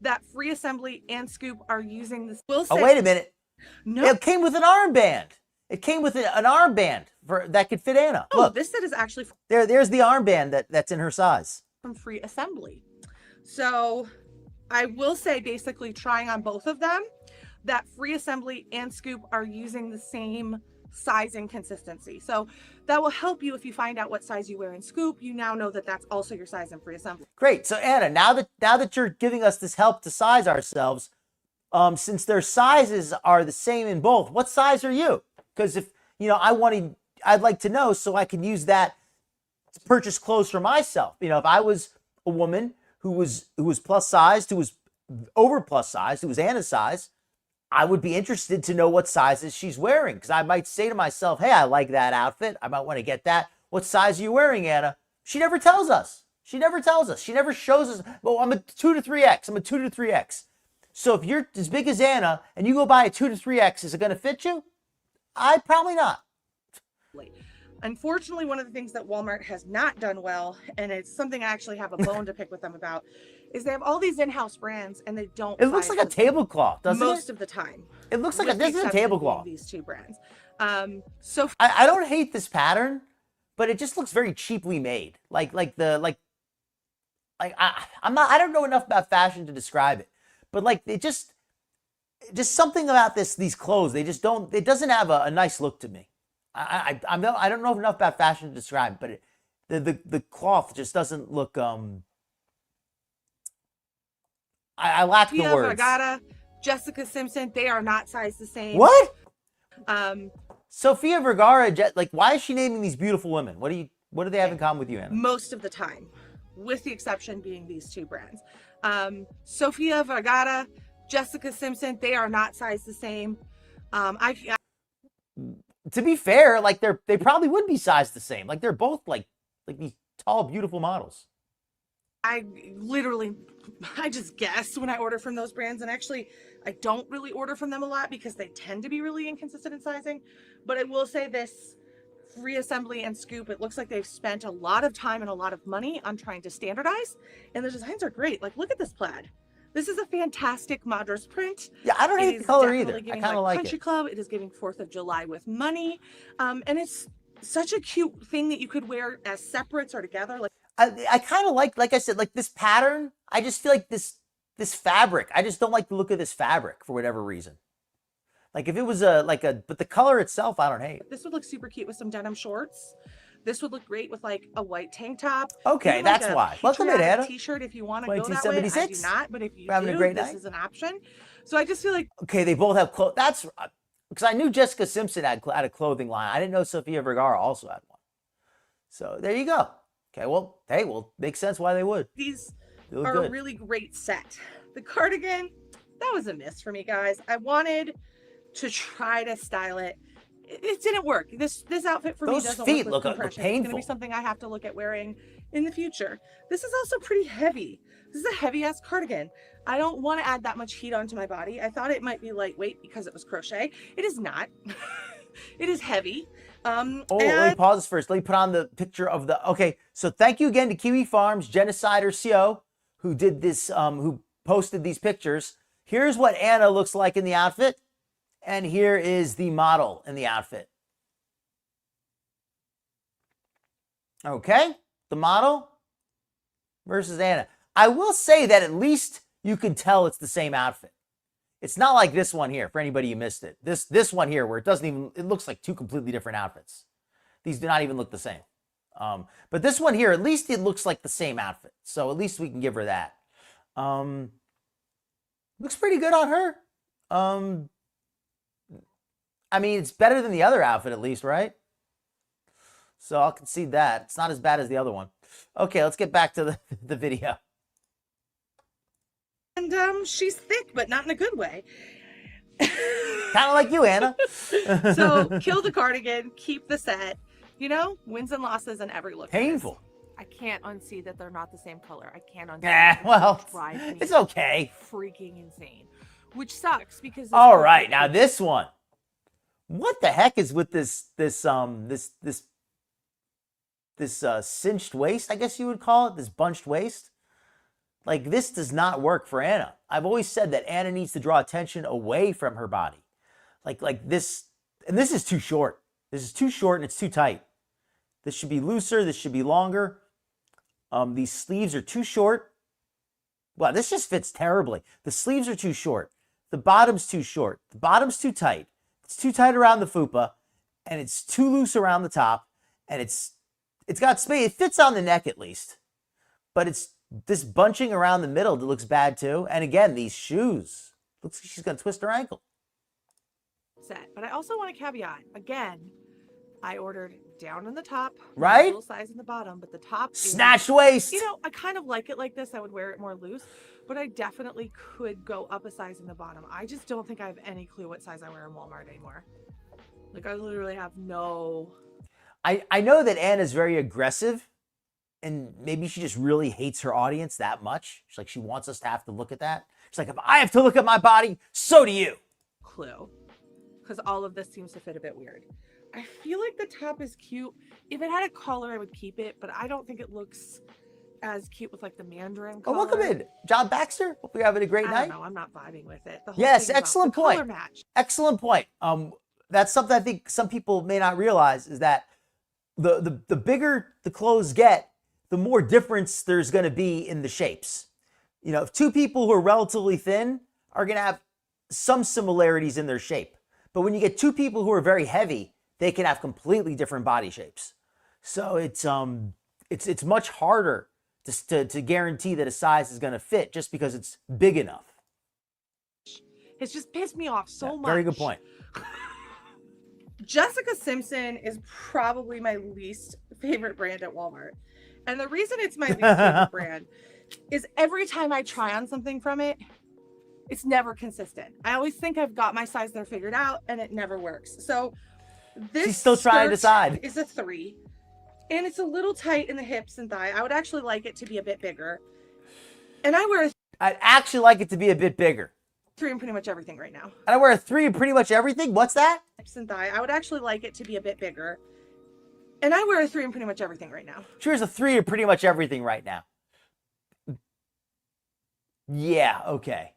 Speaker 3: that Free Assembly and Scoop are using this.
Speaker 2: Oh, wait a minute.
Speaker 3: No.
Speaker 2: It came with an armband. It came with an armband that could fit Anna.
Speaker 3: Oh,
Speaker 2: look,
Speaker 3: this set is actually
Speaker 2: there's the armband that's in her size.
Speaker 3: From Free Assembly. So I will say, basically, trying on both of them, that Free Assembly and Scoop are using the same size and consistency. So that will help you if you find out what size you wear in Scoop. You now know that that's also your size in Free Assembly.
Speaker 2: Great. So Anna, now that you're giving us this help to size ourselves, since their sizes are the same in both, what size are you? Because if I'd like to know so I can use that to purchase clothes for myself. If I was a woman who was plus sized, who was over plus sized, who was Anna's size, I would be interested to know what sizes she's wearing, because I might say to myself, hey, I like that outfit. I might want to get that. What size are you wearing, Anna? She never tells us. She never tells us. She never shows us. Well, I'm a 2 to 3X. I'm a 2 to 3X. So if you're as big as Anna and you go buy a 2 to 3X, is it going to fit you? Probably not.
Speaker 3: Unfortunately, one of the things that Walmart has not done well, and it's something I actually have a bone to pick with them about, is they have all these in-house brands and they don't.
Speaker 2: It looks like a tablecloth, doesn't it?
Speaker 3: Most of the time.
Speaker 2: It looks like this is a tablecloth.
Speaker 3: These two brands. So
Speaker 2: I don't hate this pattern, but it just looks very cheaply made. I don't know enough about fashion to describe it, but it just something about these clothes, they just don't. It doesn't have a nice look to me. I don't know enough about fashion to describe it, but the cloth just doesn't look. I lack the words.
Speaker 3: Vergara, Jessica Simpson, they are not sized the same.
Speaker 2: What? Sofia Vergara, why is she naming these beautiful women? What do they have in common with you, Anna?
Speaker 3: Most of the time, with the exception being these two brands. Sofia Vergara, Jessica Simpson, they are not sized the same.
Speaker 2: To be fair, they probably would be sized the same. They're both like these tall, beautiful models.
Speaker 3: I just guess when I order from those brands, and actually I don't really order from them a lot because they tend to be really inconsistent in sizing. But I will say this, Free Assembly and Scoop, it looks like they've spent a lot of time and a lot of money on trying to standardize, and the designs are great. Look at this plaid. This is a fantastic Madras print.
Speaker 2: Yeah, I don't hate the color either. I kind of like
Speaker 3: Country
Speaker 2: it.
Speaker 3: Club. It is giving 4th of July with money. And it's such a cute thing that you could wear as separates or together.
Speaker 2: I kind of like I said, this pattern. I just feel like this fabric. I just don't like the look of this fabric for whatever reason. If it was but the color itself, I don't hate.
Speaker 3: This would look super cute with some denim shorts. This would look great with a white tank top.
Speaker 2: Okay, that's why. Welcome in, Anna.
Speaker 3: T-shirt if you want to go that way. I do not, but if you
Speaker 2: having
Speaker 3: do,
Speaker 2: a great
Speaker 3: this
Speaker 2: night.
Speaker 3: is an option. So I just feel like
Speaker 2: okay, they both have clothes. That's because I knew Jessica Simpson had a clothing line. I didn't know Sofia Vergara also had one. So there you go. Okay, well, hey, makes sense why they would.
Speaker 3: These are a really great set. The cardigan, that was a miss for me, guys. I wanted to try to style it it didn't work. This outfit for me
Speaker 2: Those
Speaker 3: doesn't
Speaker 2: feet
Speaker 3: work with
Speaker 2: look
Speaker 3: compression. It's
Speaker 2: painful.
Speaker 3: gonna be something I have to look at wearing in the future. This is also pretty heavy. This is a heavy ass cardigan. I don't want to add that much heat onto my body. I thought it might be lightweight because it was crochet. It is not. It is heavy.
Speaker 2: Let me pause first. Let me put on the picture of the, okay. So thank you again to Kiwi Farms, Genocider CO, who did this, who posted these pictures. Here's what Anna looks like in the outfit. And here is the model in the outfit. Okay, the model versus Anna. I will say that at least you can tell it's the same outfit. It's not like this one here, for anybody who missed it. This one here, where it looks like two completely different outfits. These do not even look the same. But this one here, at least it looks like the same outfit. So at least we can give her that. Looks pretty good on her. I mean, it's better than the other outfit at least, right? So I'll concede that. It's not as bad as the other one. Okay, let's get back to the video.
Speaker 3: And she's thick, but not in a good way.
Speaker 2: Kind of like you, Anna.
Speaker 3: So kill the cardigan, keep the set. You know, wins and losses in every look.
Speaker 2: Painful.
Speaker 3: I can't unsee that they're not the same color. I can't unsee
Speaker 2: Yeah, well, it's okay.
Speaker 3: Freaking insane. Which sucks because
Speaker 2: all right, now this one. What the heck is with this cinched waist, I guess you would call it, this bunched waist? Like, this does not work for Anna. I've always said that Anna needs to draw attention away from her body. Like this, and this is too short. This is too short and it's too tight. This should be looser, this should be longer. These sleeves are too short. Wow, this just fits terribly. The sleeves are too short. The bottom's too short. The bottom's too tight. It's too tight around the fupa, and it's too loose around the top, and it's got space. It fits on the neck at least, but it's this bunching around the middle that looks bad too. And again, these shoes. Looks like she's gonna twist her ankle.
Speaker 3: Set, but I also want to caveat again. I ordered down in the top,
Speaker 2: right?
Speaker 3: Little size in the bottom, but the top
Speaker 2: snatched waist.
Speaker 3: You know, I kind of like it like this. I would wear it more loose, but I definitely could go up a size in the bottom. I just don't think I have any clue what size I wear in Walmart anymore. Like, I literally have no.
Speaker 2: I know that Anna's very aggressive, and maybe she just really hates her audience that much. She's like, she wants us to have to look at that. She's like, if I have to look at my body, so do you.
Speaker 3: Clue, because all of this seems to fit a bit weird. I feel like the top is cute. If it had a collar, I would keep it, but I don't think it looks as cute with like the mandarin color.
Speaker 2: Oh, welcome in, John Baxter. Hope you're having a great night.
Speaker 3: I don't know. I'm not vibing with it.
Speaker 2: Yes, excellent point.
Speaker 3: Color match.
Speaker 2: Excellent point. That's something I think some people may not realize is that the bigger the clothes get, the more difference there's going to be in the shapes. You know, if two people who are relatively thin are going to have some similarities in their shape, but when you get two people who are very heavy, they can have completely different body shapes. So it's much harder to guarantee that a size is going to fit just because it's big enough.
Speaker 3: It's just pissed me off so much.
Speaker 2: Very good point.
Speaker 3: Jessica Simpson is probably my least favorite brand at Walmart. And the reason it's my least favorite brand is every time I try on something from it, it's never consistent. I always think I've got my size there figured out and it never works. So this
Speaker 2: She's still trying to decide.
Speaker 3: Is a 3. And it's a little tight in the hips and thigh. I would actually like it to be a bit bigger. And I wear
Speaker 2: I'd actually like it to be a bit bigger.
Speaker 3: 3 in pretty much everything right now.
Speaker 2: And I wear a 3 in pretty much everything? What's that?
Speaker 3: Hips and thigh. I would actually like it to be a bit bigger. And I wear a 3 in pretty much everything right now.
Speaker 2: She wears a 3 in pretty much everything right now. Yeah, okay.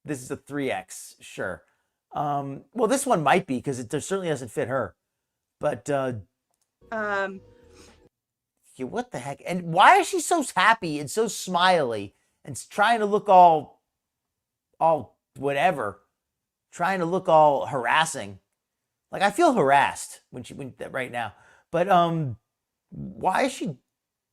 Speaker 2: This is a 3X, sure. Well, this one might be because it certainly doesn't fit her. But yeah, what the heck? And why is she so happy and so smiley and trying to look all whatever, trying to look all harassing? Like, I feel harassed when right now. But why is she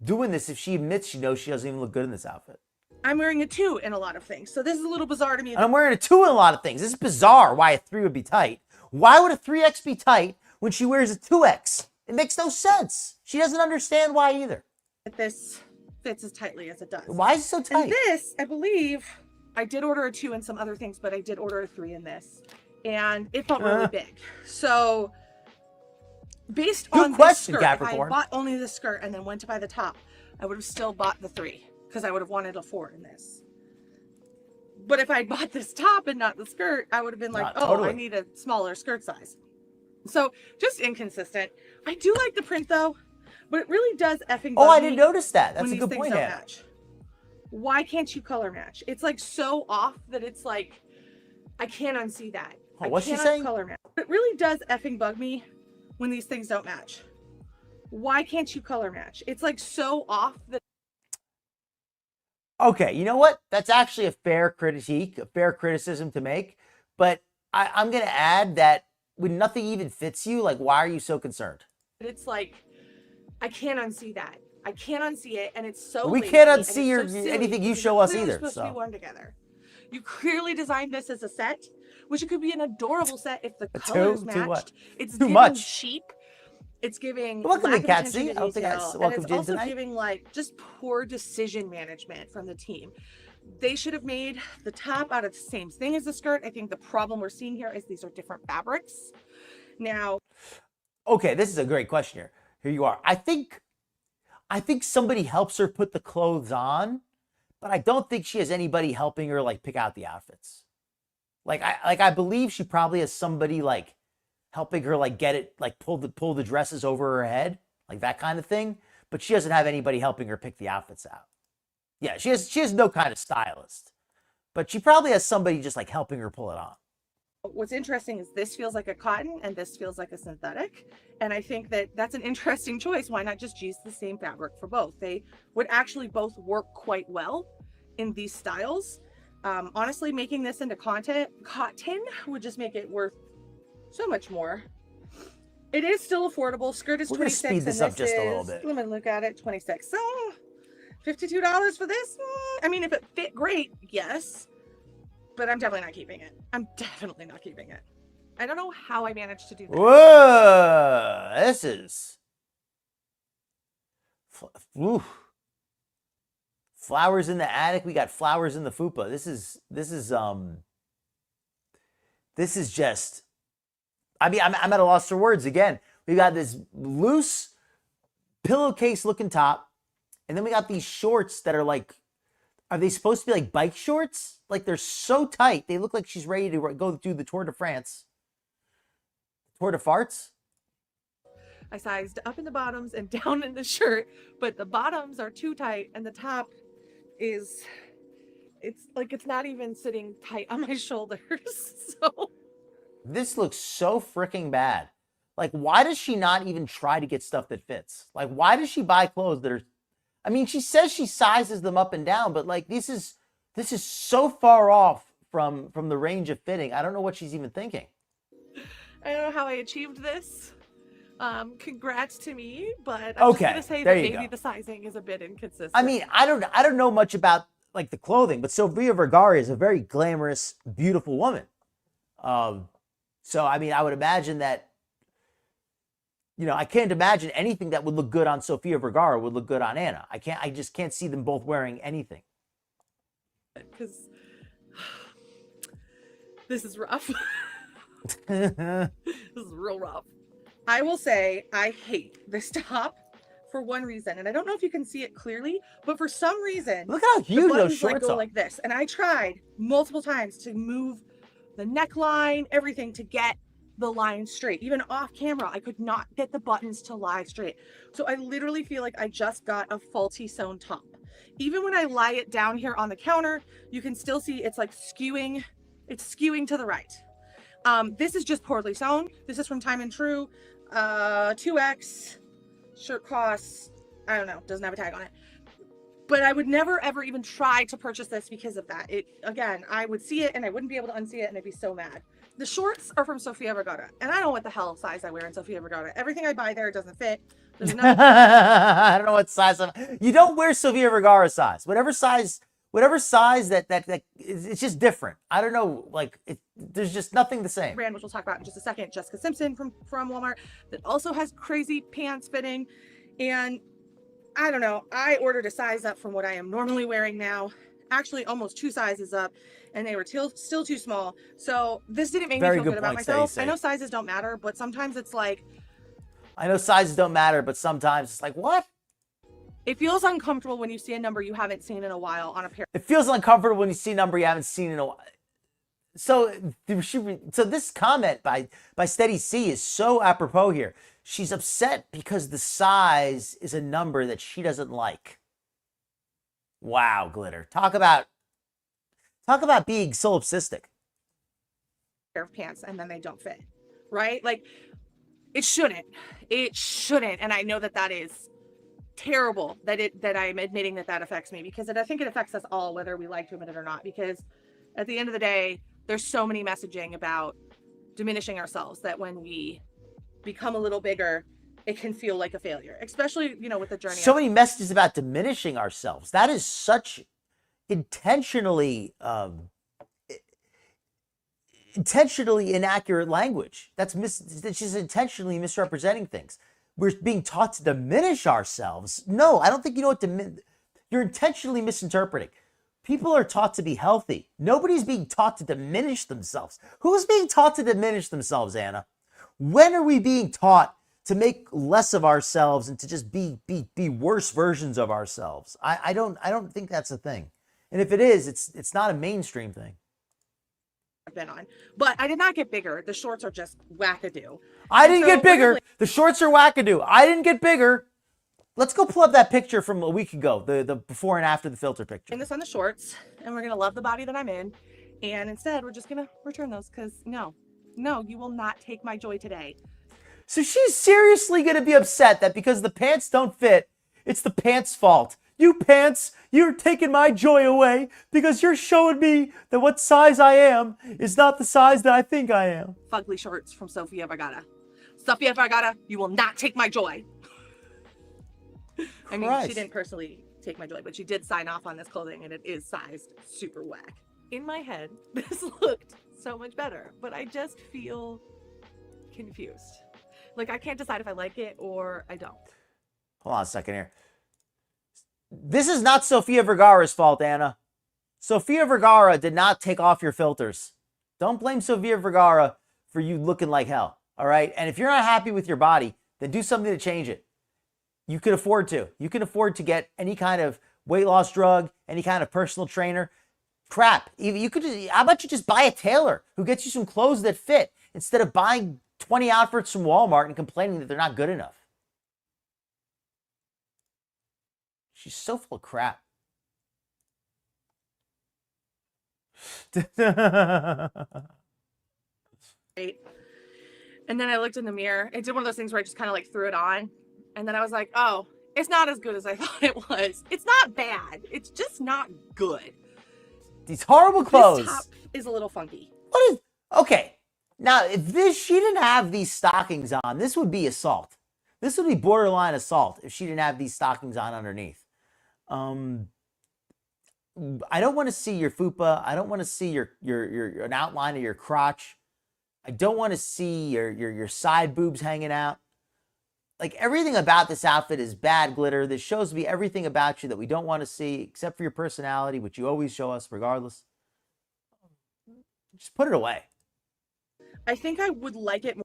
Speaker 2: doing this if she admits she knows she doesn't even look good in this outfit?
Speaker 3: I'm wearing a 2 in a lot of things. So this is a little bizarre to me.
Speaker 2: And I'm wearing a 2 in a lot of things. This is bizarre why a 3 would be tight. Why would a 3X be tight when she wears a 2X? It makes no sense. She doesn't understand why either.
Speaker 3: This fits as tightly as it does.
Speaker 2: Why is it so tight?
Speaker 3: And this, I believe, I did order a 2 in some other things, but I did order a 3 in this. and it felt really big. So based
Speaker 2: Good
Speaker 3: on
Speaker 2: question,
Speaker 3: this skirt, if I
Speaker 2: Capricorn.
Speaker 3: bought only the skirt and then went to buy the top, I would have still bought the 3 because I would have wanted a 4 in this. But if I bought this top and not the skirt, I would have been like, oh,
Speaker 2: Totally.
Speaker 3: I need a smaller skirt size. So just inconsistent. I do like the print though, but it really does effing bug
Speaker 2: Oh, I
Speaker 3: me
Speaker 2: didn't notice that. That's
Speaker 3: when
Speaker 2: a
Speaker 3: these
Speaker 2: good
Speaker 3: things
Speaker 2: point,
Speaker 3: don't
Speaker 2: Hannah.
Speaker 3: match. Why can't you color match? It's like so off that it's like, I can't unsee that.
Speaker 2: Oh, what's she
Speaker 3: I cannot
Speaker 2: saying?
Speaker 3: color match. It really does effing bug me when these things don't match. Why can't you color match? It's like so off that.
Speaker 2: Okay, you know what? That's actually a fair critique, a fair criticism to make. But I'm going to add that when nothing even fits you, like, why are you so concerned?
Speaker 3: It's like, I can't unsee that. I can't unsee it, and it's so
Speaker 2: We
Speaker 3: lazy,
Speaker 2: can't
Speaker 3: and
Speaker 2: unsee
Speaker 3: it's so silly
Speaker 2: anything you
Speaker 3: because
Speaker 2: show
Speaker 3: you're
Speaker 2: us
Speaker 3: clearly
Speaker 2: either,
Speaker 3: supposed to
Speaker 2: so.
Speaker 3: be worn together. You clearly designed this as a set, which it could be an adorable set if the colors matched.
Speaker 2: what?
Speaker 3: It's
Speaker 2: Too
Speaker 3: giving
Speaker 2: much.
Speaker 3: cheap. It's giving
Speaker 2: Welcome
Speaker 3: lack
Speaker 2: to
Speaker 3: of
Speaker 2: Cat
Speaker 3: attention
Speaker 2: C.
Speaker 3: to
Speaker 2: I don't think I
Speaker 3: detail, and
Speaker 2: welcomed
Speaker 3: it's
Speaker 2: you in
Speaker 3: also
Speaker 2: tonight.
Speaker 3: giving like just poor decision management from the team. They should have made the top out of the same thing as the skirt. I think the problem we're seeing here is these are different fabrics. Now,
Speaker 2: Okay, this is a great question here. Here you are. I think somebody helps her put the clothes on, but I don't think she has anybody helping her like pick out the outfits. I believe she probably has somebody like helping her like get it, like pull the dresses over her head, like that kind of thing. But she doesn't have anybody helping her pick the outfits out. Yeah, she has no kind of stylist, but she probably has somebody just like helping her pull it on.
Speaker 3: what's interesting is this feels like a cotton and this feels like a synthetic. And I think that that's an interesting choice. Why not just use the same fabric for both? They would actually both work quite well in these styles. Honestly, making this into cotton would just make it worth so much more. It is still affordable. Skirt is
Speaker 2: We're gonna
Speaker 3: 26
Speaker 2: speed this
Speaker 3: and
Speaker 2: up just a little bit.
Speaker 3: Let me look at it. 26. So $52 for this? I mean, if it fit great, yes. But I'm definitely not keeping it. I'm definitely not keeping it. I don't know how I managed to do that.
Speaker 2: Whoa, this is flowers in the attic. We got flowers in the fupa. This is just. I mean, I'm at a loss for words again. We got this loose pillowcase looking top, and then we got these shorts that are like. Are they supposed to be like bike shorts? Like they're so tight. They look like she's ready to go do the Tour de France. Tour de farts?
Speaker 3: I sized up in the bottoms and down in the shirt, but the bottoms are too tight and the top is, it's like it's not even sitting tight on my shoulders. So
Speaker 2: This looks so freaking bad. Like, why does she not even try to get stuff that fits? Like, why does she buy clothes that are, I mean, she says she sizes them up and down, but like this is so far off from the range of fitting. I don't know what she's even thinking.
Speaker 3: I don't know how I achieved this. Congrats to me, but I'm just
Speaker 2: Okay,
Speaker 3: gonna say
Speaker 2: there
Speaker 3: that
Speaker 2: you
Speaker 3: maybe
Speaker 2: go.
Speaker 3: the sizing is a bit inconsistent.
Speaker 2: I mean, I don't know much about like the clothing, but Sofia Vergara is a very glamorous, beautiful woman. So I mean, I would imagine that, you know, I can't imagine anything that would look good on Sofia Vergara would look good on Anna. I just can't see them both wearing anything.
Speaker 3: because this is rough.
Speaker 2: Look
Speaker 3: This is real rough. I will say I hate this top for one reason, and I don't know if you can see it clearly, but for some reason,
Speaker 2: how
Speaker 3: the
Speaker 2: huge those
Speaker 3: buttons like
Speaker 2: shorts
Speaker 3: go
Speaker 2: are.
Speaker 3: like this, and I tried multiple times to move the neckline, everything to get the line straight. Even off camera, I could not get the buttons to lie straight. So I literally feel like I just got a faulty sewn top. Even when I lie it down here on the counter, you can still see it's like skewing. It's skewing to the right. This is just poorly sewn. This is from Time and True. 2X. Shirt costs, I don't know, doesn't have a tag on it. But I would never ever even try to purchase this because of that. Again, I would see it and I wouldn't be able to unsee it and I'd be so mad. The shorts are from Sofia Vergara, and I don't know what the hell size I wear in Sofia Vergara. Everything I buy there doesn't fit. There's another
Speaker 2: I don't know what size. You don't wear Sofia Vergara size. Whatever size that it's just different. I don't know. Like there's just nothing the same.
Speaker 3: brand, which we'll talk about in just a second, Jessica Simpson from Walmart, that also has crazy pants fitting. And I don't know, I ordered a size up from what I am normally wearing now. actually almost 2 sizes up, and they were still too small. So this didn't make me
Speaker 2: Very
Speaker 3: feel
Speaker 2: good
Speaker 3: good about
Speaker 2: point,
Speaker 3: myself.
Speaker 2: Stacey.
Speaker 3: I know sizes don't matter, but sometimes it's like,
Speaker 2: I know sizes don't matter, but sometimes it's like, what?
Speaker 3: it feels uncomfortable when you see a number you haven't seen in a while on a pair.
Speaker 2: It feels uncomfortable when you see a number you haven't seen in a while. So this comment by Steady C is so apropos here. She's upset because the size is a number that she doesn't like. Wow, Glitter. Talk about being solipsistic.
Speaker 3: Pair of pants and then they don't fit, right? Like, it shouldn't. And I know that is terrible that I'm admitting that affects me, because I think it affects us all, whether we like to admit it or not, because at the end of the day, there's so many messaging about diminishing ourselves that when we become a little bigger, it can feel like a failure, especially, with the journey.
Speaker 2: So many messages about diminishing ourselves. That is such intentionally inaccurate language. She's intentionally misrepresenting things. We're being taught to diminish ourselves. No, I don't think you know what you're intentionally misinterpreting. People are taught to be healthy. Nobody's being taught to diminish themselves. Who's being taught to diminish themselves, Anna? When are we being taught to make less of ourselves and to just be worse versions of ourselves? I don't think that's a thing. And if it is, it's not a mainstream thing.
Speaker 3: I've been on, but I did not get bigger. The shorts are just wackadoo.
Speaker 2: I didn't get bigger. The shorts are wackadoo. I didn't get bigger. Let's go pull up that picture from a week ago, the before and after the filter picture.
Speaker 3: In this on the shorts, and we're gonna love the body that I'm in, and instead we're just gonna return those, because no, you will not take my joy today.
Speaker 2: So she's seriously gonna be upset that because the pants don't fit, it's the pants' fault. You pants, you're taking my joy away because you're showing me that what size I am is not the size that I think I am.
Speaker 3: Fugly shorts from Sofia Vergara. Sofia Vergara, you will not take my joy. I mean, she didn't personally take my joy, but she did sign off on this clothing, and it is sized super whack. In my head, this looked so much better, but I just feel confused. Like, I can't decide if I like it or I don't.
Speaker 2: Hold on a second here. This is not Sofia Vergara's fault, Anna. Sofia Vergara did not take off your filters. Don't blame Sofia Vergara for you looking like hell, all right? And if you're not happy with your body, then do something to change it. You can afford to. You can afford to get any kind of weight loss drug, any kind of personal trainer. Crap. You could just, how about you just buy a tailor who gets you some clothes that fit instead of buying 20 outfits from Walmart and complaining that they're not good enough. She's so full of crap.
Speaker 3: Right. And then I looked in the mirror. I did one of those things where I just kind of like threw it on. And then I was like, oh, it's not as good as I thought it was. It's not bad. It's just not good.
Speaker 2: These horrible clothes.
Speaker 3: This top is a little funky.
Speaker 2: What is... Okay. Now, if she didn't have these stockings on, this would be assault. This would be borderline assault if she didn't have these stockings on underneath. I don't want to see your fupa. I don't want to see an outline of your crotch. I don't want to see your side boobs hanging out. Like, everything about this outfit is bad, Glitter. This shows me everything about you that we don't want to see, except for your personality, which you always show us regardless. Just put it away.
Speaker 3: I think I would like it more.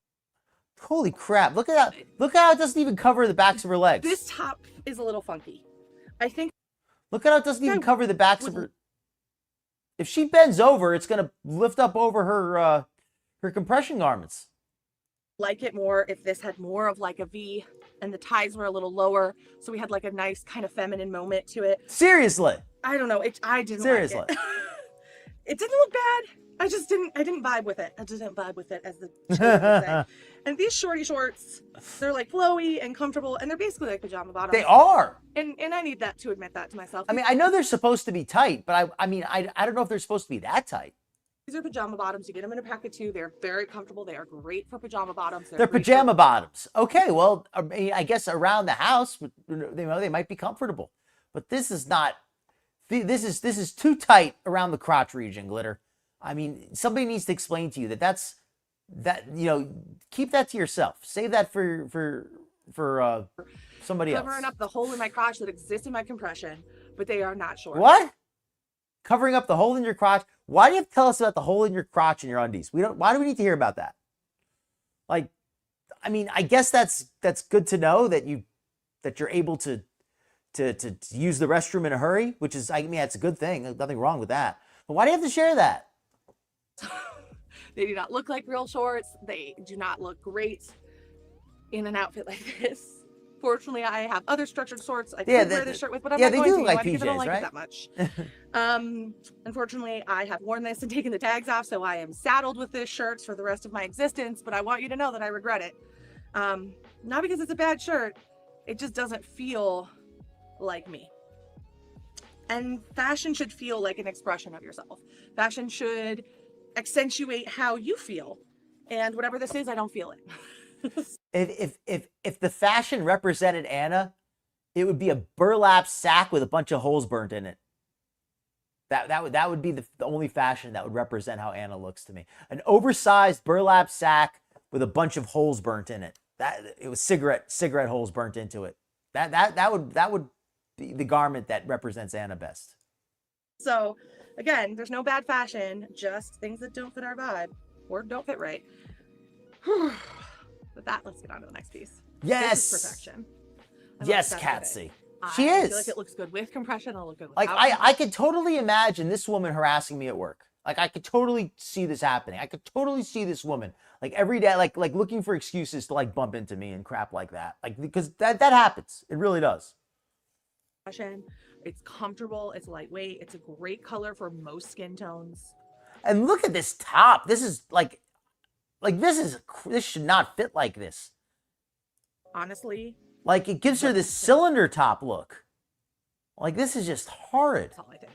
Speaker 2: Holy crap. Look at that. Look at how it doesn't even cover the backs of her legs.
Speaker 3: This top is a little funky. I think.
Speaker 2: Look at how it doesn't even cover the backs of her. If she bends over, it's going to lift up over her compression garments.
Speaker 3: Like it more if this had more of like a V and the ties were a little lower, so we had like a nice kind of feminine moment to it.
Speaker 2: Seriously.
Speaker 3: I don't know. I didn't
Speaker 2: Seriously.
Speaker 3: like it. It didn't look bad. I didn't vibe with it. I didn't vibe with it, as the children would say. And these shorty shorts, they're like flowy and comfortable, and they're basically like pajama bottoms.
Speaker 2: They are.
Speaker 3: And I need that to admit that to myself.
Speaker 2: I mean, I know they're supposed to be tight, but I don't know if they're supposed to be that tight.
Speaker 3: These are pajama bottoms. You get them in a pack of 2. They're very comfortable. They are great for pajama bottoms.
Speaker 2: They're pajama bottoms. Okay, well, I mean, I guess around the house, they might be comfortable, but this is not. This is too tight around the crotch region, Glitter. I mean, somebody needs to explain to you that keep that to yourself. Save that for somebody else.
Speaker 3: Covering up the hole in my crotch that exists in my compression, but they are not short.
Speaker 2: What? covering up the hole in your crotch. Why do you have to tell us about the hole in your crotch in your undies? Why do we need to hear about that? Like, I mean, I guess that's good to know that you're able to use the restroom in a hurry, which is, I mean, that's a good thing. There's nothing wrong with that. But why do you have to share that?
Speaker 3: They do not look like real shorts. They do not look great in an outfit like this. Fortunately, I have other structured shorts I could wear this shirt with, but I'm not going to.
Speaker 2: Like
Speaker 3: because
Speaker 2: PJs,
Speaker 3: I don't like
Speaker 2: right?
Speaker 3: it that much. Unfortunately, I have worn this and taken the tags off, so I am saddled with this shirt for the rest of my existence, but I want you to know that I regret it. Not because it's a bad shirt, it just doesn't feel like me. And fashion should feel like an expression of yourself. Fashion should accentuate how you feel. And whatever this is, I don't feel it.
Speaker 2: If the fashion represented Anna, it would be a burlap sack with a bunch of holes burnt in it. That would be the only fashion that would represent how Anna looks to me. An oversized burlap sack with a bunch of holes burnt in it. It was cigarette holes burnt into it. That would be the garment that represents Anna best.
Speaker 3: So again, there's no bad fashion, just things that don't fit our vibe or don't fit right. With that, let's get on to the next piece.
Speaker 2: Yes.
Speaker 3: This is perfection.
Speaker 2: Yes, Catsy.
Speaker 3: I
Speaker 2: She is.
Speaker 3: feel like it looks good with compression. It'll look good
Speaker 2: Like
Speaker 3: without.
Speaker 2: I could totally imagine this woman harassing me at work. Like I could totally see this happening. I could totally see this woman like every day, like looking for excuses to like bump into me and crap like that. Like because that happens. It really does.
Speaker 3: It's comfortable. It's lightweight. It's a great color for most skin tones.
Speaker 2: And look at this top. This is like this should not fit like this.
Speaker 3: Honestly,
Speaker 2: like it gives her this cylinder top look. Like this is just horrid.
Speaker 3: that's all I think.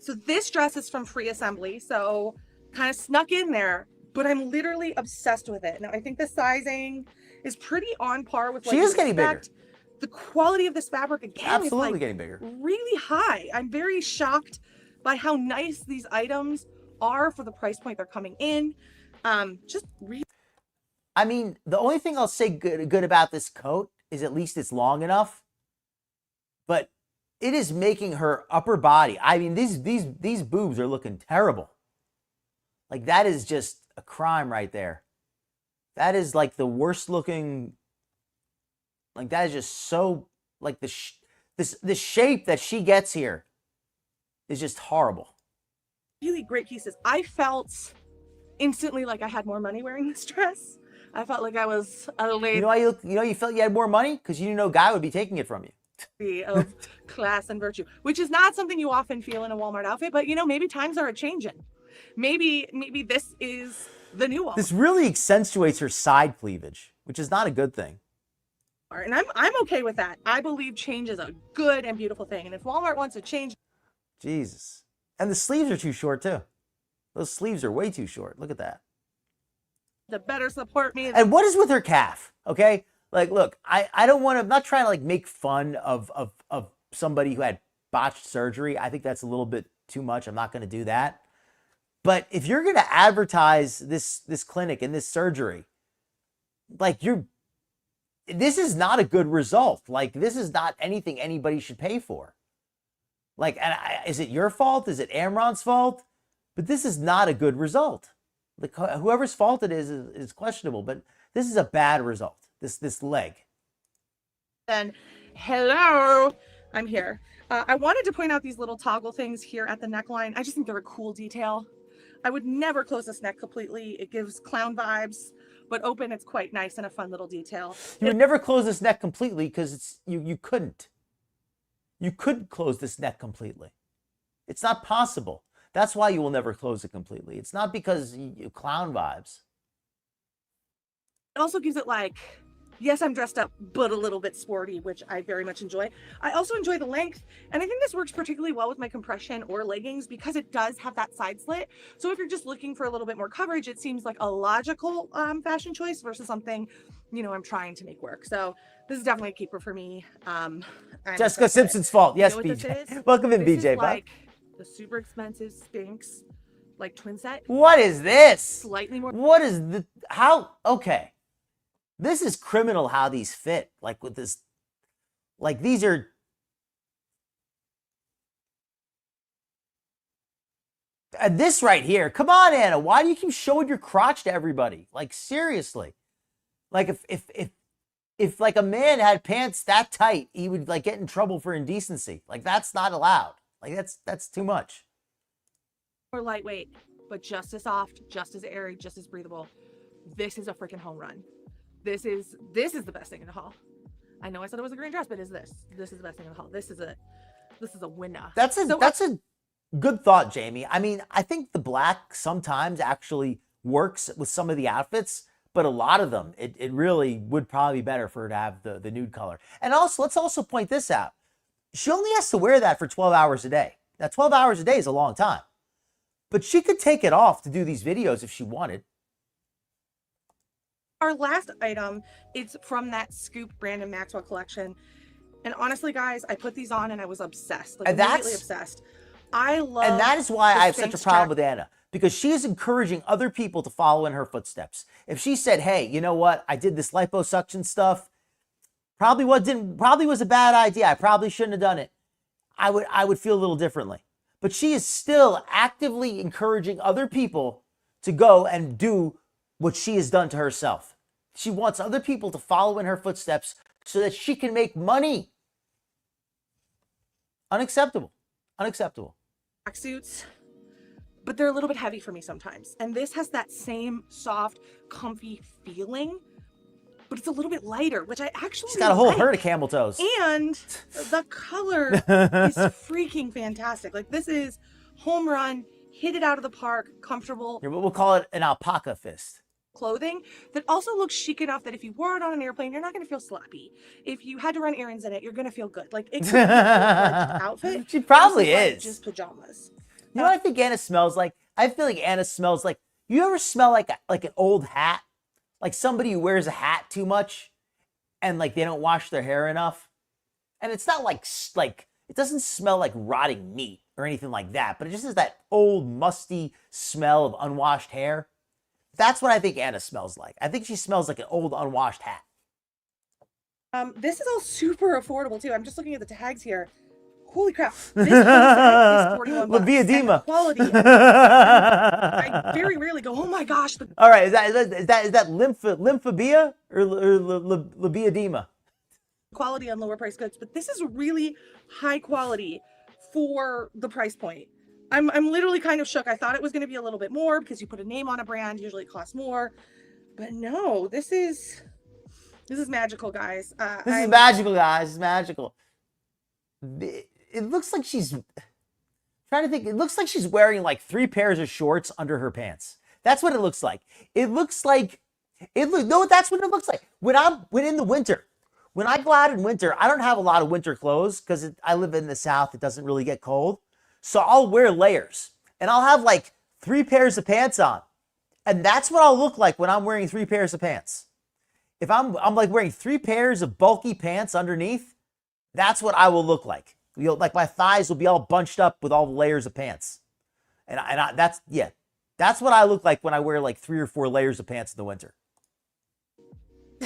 Speaker 3: So this dress is from Free Assembly, so kind of snuck in there, but I'm literally obsessed with it. Now I think the sizing is pretty on par with what
Speaker 2: She is
Speaker 3: you
Speaker 2: getting bigger.
Speaker 3: expect. The quality of this fabric again
Speaker 2: Absolutely
Speaker 3: is like
Speaker 2: getting bigger.
Speaker 3: really high. I'm very shocked by how nice these items are for the price point they're coming in. Just really.
Speaker 2: I mean, the only thing I'll say good about this coat is at least it's long enough. But it is making her upper body. I mean, these boobs are looking terrible. Like that is just a crime right there. That is like the worst looking. Like that is just so like the shape that she gets here is just horrible.
Speaker 3: Really great pieces. I felt instantly like I had more money wearing this dress. I felt like I was a lady.
Speaker 2: You felt you had more money because you knew no guy would be taking it from you.
Speaker 3: Of class and virtue, which is not something you often feel in a Walmart outfit, but maybe times are a-changing. Maybe this is the new Walmart.
Speaker 2: This really accentuates her side cleavage, which is not a good thing.
Speaker 3: And I'm okay with that. I believe change is a good and beautiful thing. And if Walmart wants to change.
Speaker 2: Jesus. And the sleeves are too short too. Those sleeves are way too short. Look at that.
Speaker 3: To better support me.
Speaker 2: And what is with her calf? Okay? Like, look, I don't want to, I'm not trying to like make fun of somebody who had botched surgery. I think that's a little bit too much. I'm not going to do that. But if you're going to advertise this clinic and this surgery, like this is not a good result. Like this is not anything anybody should pay for. Like, is it your fault? Is it Amron's fault? But this is not a good result. Like whoever's fault it is questionable, but this is a bad result. This leg.
Speaker 3: Then, hello, I'm here. I wanted to point out these little toggle things here at the neckline. I just think they're a cool detail. I would never close this neck completely. It gives clown vibes, but open, it's quite nice and a fun little detail.
Speaker 2: You would never close this neck completely because you couldn't. You couldn't close this neck completely. It's not possible. That's why you will never close it completely. It's not because you clown vibes.
Speaker 3: It also gives it like, yes, I'm dressed up, but a little bit sporty, which I very much enjoy. I also enjoy the length, and I think this works particularly well with my compression or leggings because it does have that side slit. So if you're just looking for a little bit more coverage, it seems like a logical fashion choice versus something, I'm trying to make work. So this is definitely a keeper for me.
Speaker 2: Jessica Simpson's fault. Yes, BJ. Welcome in, BJ.
Speaker 3: Like the super expensive Spanx, like twin set.
Speaker 2: What is this?
Speaker 3: Slightly more.
Speaker 2: What is the how? Okay. This is criminal how these fit. Like with this, like these are. And this right here, come on, Anna, why do you keep showing your crotch to everybody? Like, seriously. Like, if like a man had pants that tight, he would like get in trouble for indecency. Like, that's not allowed. Like, that's too much.
Speaker 3: Or lightweight, but just as soft, just as airy, just as breathable. This is a freaking home run. This is the best thing in the haul. I know I said it was a green dress, but this is the best thing in the haul. This is a winner.
Speaker 2: That's a good thought, Jamie. I mean, I think the black sometimes actually works with some of the outfits, but a lot of them, it really would probably be better for her to have the nude color. And also, let's also point this out. She only has to wear that for 12 hours a day. Now, 12 hours a day is a long time, but she could take it off to do these videos if she wanted.
Speaker 3: Our last item is from that Scoop Brandon Maxwell collection. And honestly, guys, I put these on and I was obsessed. Like, immediately obsessed. I love.
Speaker 2: And that is why I have such a problem with Anna, because she is encouraging other people to follow in her footsteps. If she said, hey, you know what? I did this liposuction stuff. Probably was a bad idea. I probably shouldn't have done it. I would feel a little differently. But she is still actively encouraging other people to go and do what she has done to herself. She wants other people to follow in her footsteps so that she can make money. Unacceptable. Unacceptable.
Speaker 3: Suits, but they're a little bit heavy for me sometimes. And this has that same soft, comfy feeling, but it's a little bit lighter, which I actually
Speaker 2: She's got a whole herd of camel toes.
Speaker 3: And the color is freaking fantastic. Like, this is home run, hit it out of the park, comfortable.
Speaker 2: Yeah, we'll call it an alpaca fist.
Speaker 3: Clothing that also looks chic enough that if you wore it on an airplane, you're not going to feel sloppy. If you had to run errands in it, you're going to feel good. Like, it's an outfit.
Speaker 2: She probably is.
Speaker 3: Like just pajamas.
Speaker 2: You know what I think Anna smells like? I feel like Anna smells like, you ever smell like an old hat? Like somebody who wears a hat too much and like they don't wash their hair enough? And it's not like it doesn't smell like rotting meat or anything like that, but it just has that old musty smell of unwashed hair. That's what I think Anna smells like. I think she smells like an old unwashed hat.
Speaker 3: This is all super affordable too. I'm just looking at the tags here. Holy crap. This whole set is $41.
Speaker 2: Lipoedema.
Speaker 3: Quality. I very rarely go, oh my gosh.
Speaker 2: All right, is that lymphobia or lipoedema?
Speaker 3: Quality on lower price goods, but this is really high quality for the price point. I'm literally kind of shook. I thought it was going to be a little bit more because you put a name on a brand, usually it costs more. But no, this is magical, guys.
Speaker 2: This is magical, guys. This is magical. It looks like she's trying to think. It looks like she's wearing like 3 pairs of shorts under her pants. That's what it looks like. It looks like no, that's what it looks like. When in the winter, when I go out in winter, I don't have a lot of winter clothes because I live in the South. It doesn't really get cold. So I'll wear layers and I'll have like 3 pairs of pants on. And that's what I'll look like when I'm wearing 3 pairs of pants. If I'm like wearing 3 pairs of bulky pants underneath, that's what I will look like. Like my thighs will be all bunched up with all the layers of pants. That's what I look like when I wear like 3 or 4 layers of pants in the winter.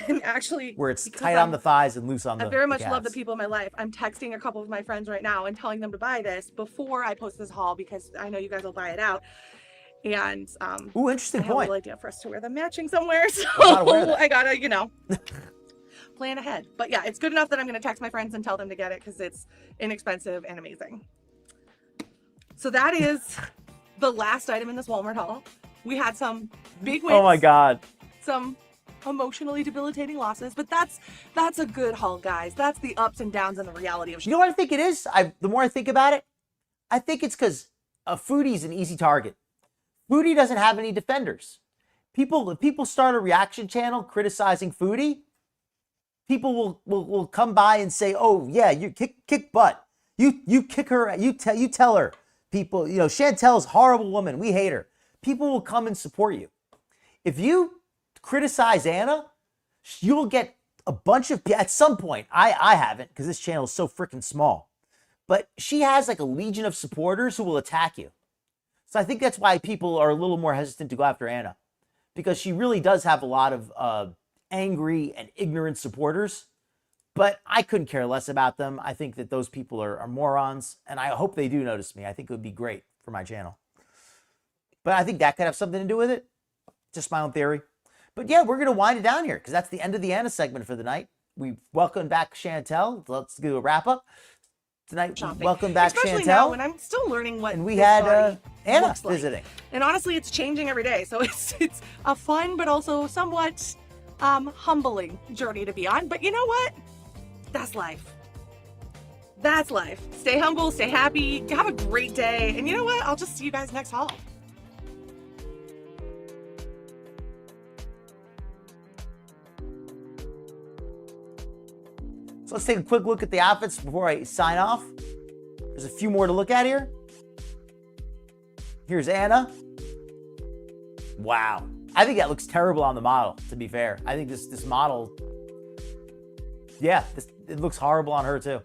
Speaker 3: And actually,
Speaker 2: where it's tight on the thighs and loose on the
Speaker 3: I very much
Speaker 2: calves.
Speaker 3: love the people in my life. I'm texting a couple of my friends right now and telling them to buy this before I post this haul because I know you guys will buy it out. And
Speaker 2: ooh, interesting
Speaker 3: I have a
Speaker 2: point.
Speaker 3: little idea for us to wear them matching somewhere. So I gotta, plan ahead. But yeah, it's good enough that I'm gonna text my friends and tell them to get it because it's inexpensive and amazing. So that is the last item in this Walmart haul. We had some big wins.
Speaker 2: Oh my God.
Speaker 3: Some emotionally debilitating losses, but that's a good haul, guys. That's the ups and downs and the reality of.
Speaker 2: You know what I think it is? The more I think about it, I think it's because Foodie's an easy target. Foodie doesn't have any defenders. If people start a reaction channel criticizing Foodie, people will come by and say, "Oh yeah, you kick butt. You kick her. You tell her." People, Chantel's a horrible woman. We hate her. People will come and support you. If you criticize Anna, you will get a bunch of, at some point, I haven't because this channel is so freaking small, but she has like a legion of supporters who will attack you. So I think that's why people are a little more hesitant to go after Anna, because she really does have a lot of angry and ignorant supporters, but I couldn't care less about them. I think that those people are morons, and I hope they do notice me. I think it would be great for my channel. But I think that could have something to do with it. Just my own theory. But yeah, we're going to wind it down here because that's the end of the Anna segment for the night. We welcome back Chantel. Let's do a wrap up tonight.
Speaker 3: Shopping.
Speaker 2: Welcome back,
Speaker 3: Especially
Speaker 2: Chantel.
Speaker 3: now when I'm still learning what
Speaker 2: And we
Speaker 3: this
Speaker 2: had
Speaker 3: body
Speaker 2: Anna
Speaker 3: looks like.
Speaker 2: visiting.
Speaker 3: And honestly, it's changing every day. So it's a fun but also somewhat humbling journey to be on. But you know what? That's life. That's life. Stay humble, stay happy, have a great day. And you know what? I'll just see you guys next haul.
Speaker 2: So let's take a quick look at the outfits before I sign off. There's a few more to look at here. Here's Anna. Wow. I think that looks terrible on the model, to be fair. I think this model, yeah, it looks horrible on her too.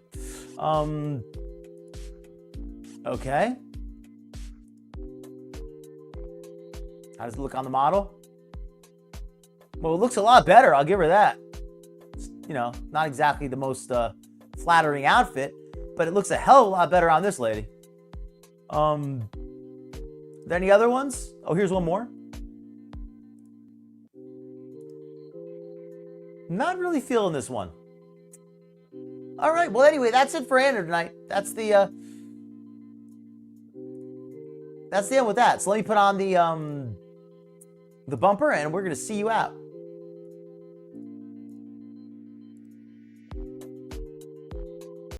Speaker 2: Okay. How does it look on the model? Well, it looks a lot better. I'll give her that. It's, you know, not exactly the most flattering outfit, but it looks a hell of a lot better on this lady. Are there any other ones? Oh, here's one more. Not really feeling this one. All right. Well, anyway, that's it for Anna tonight. That's the end with that. So let me put on the bumper, and we're gonna see you out.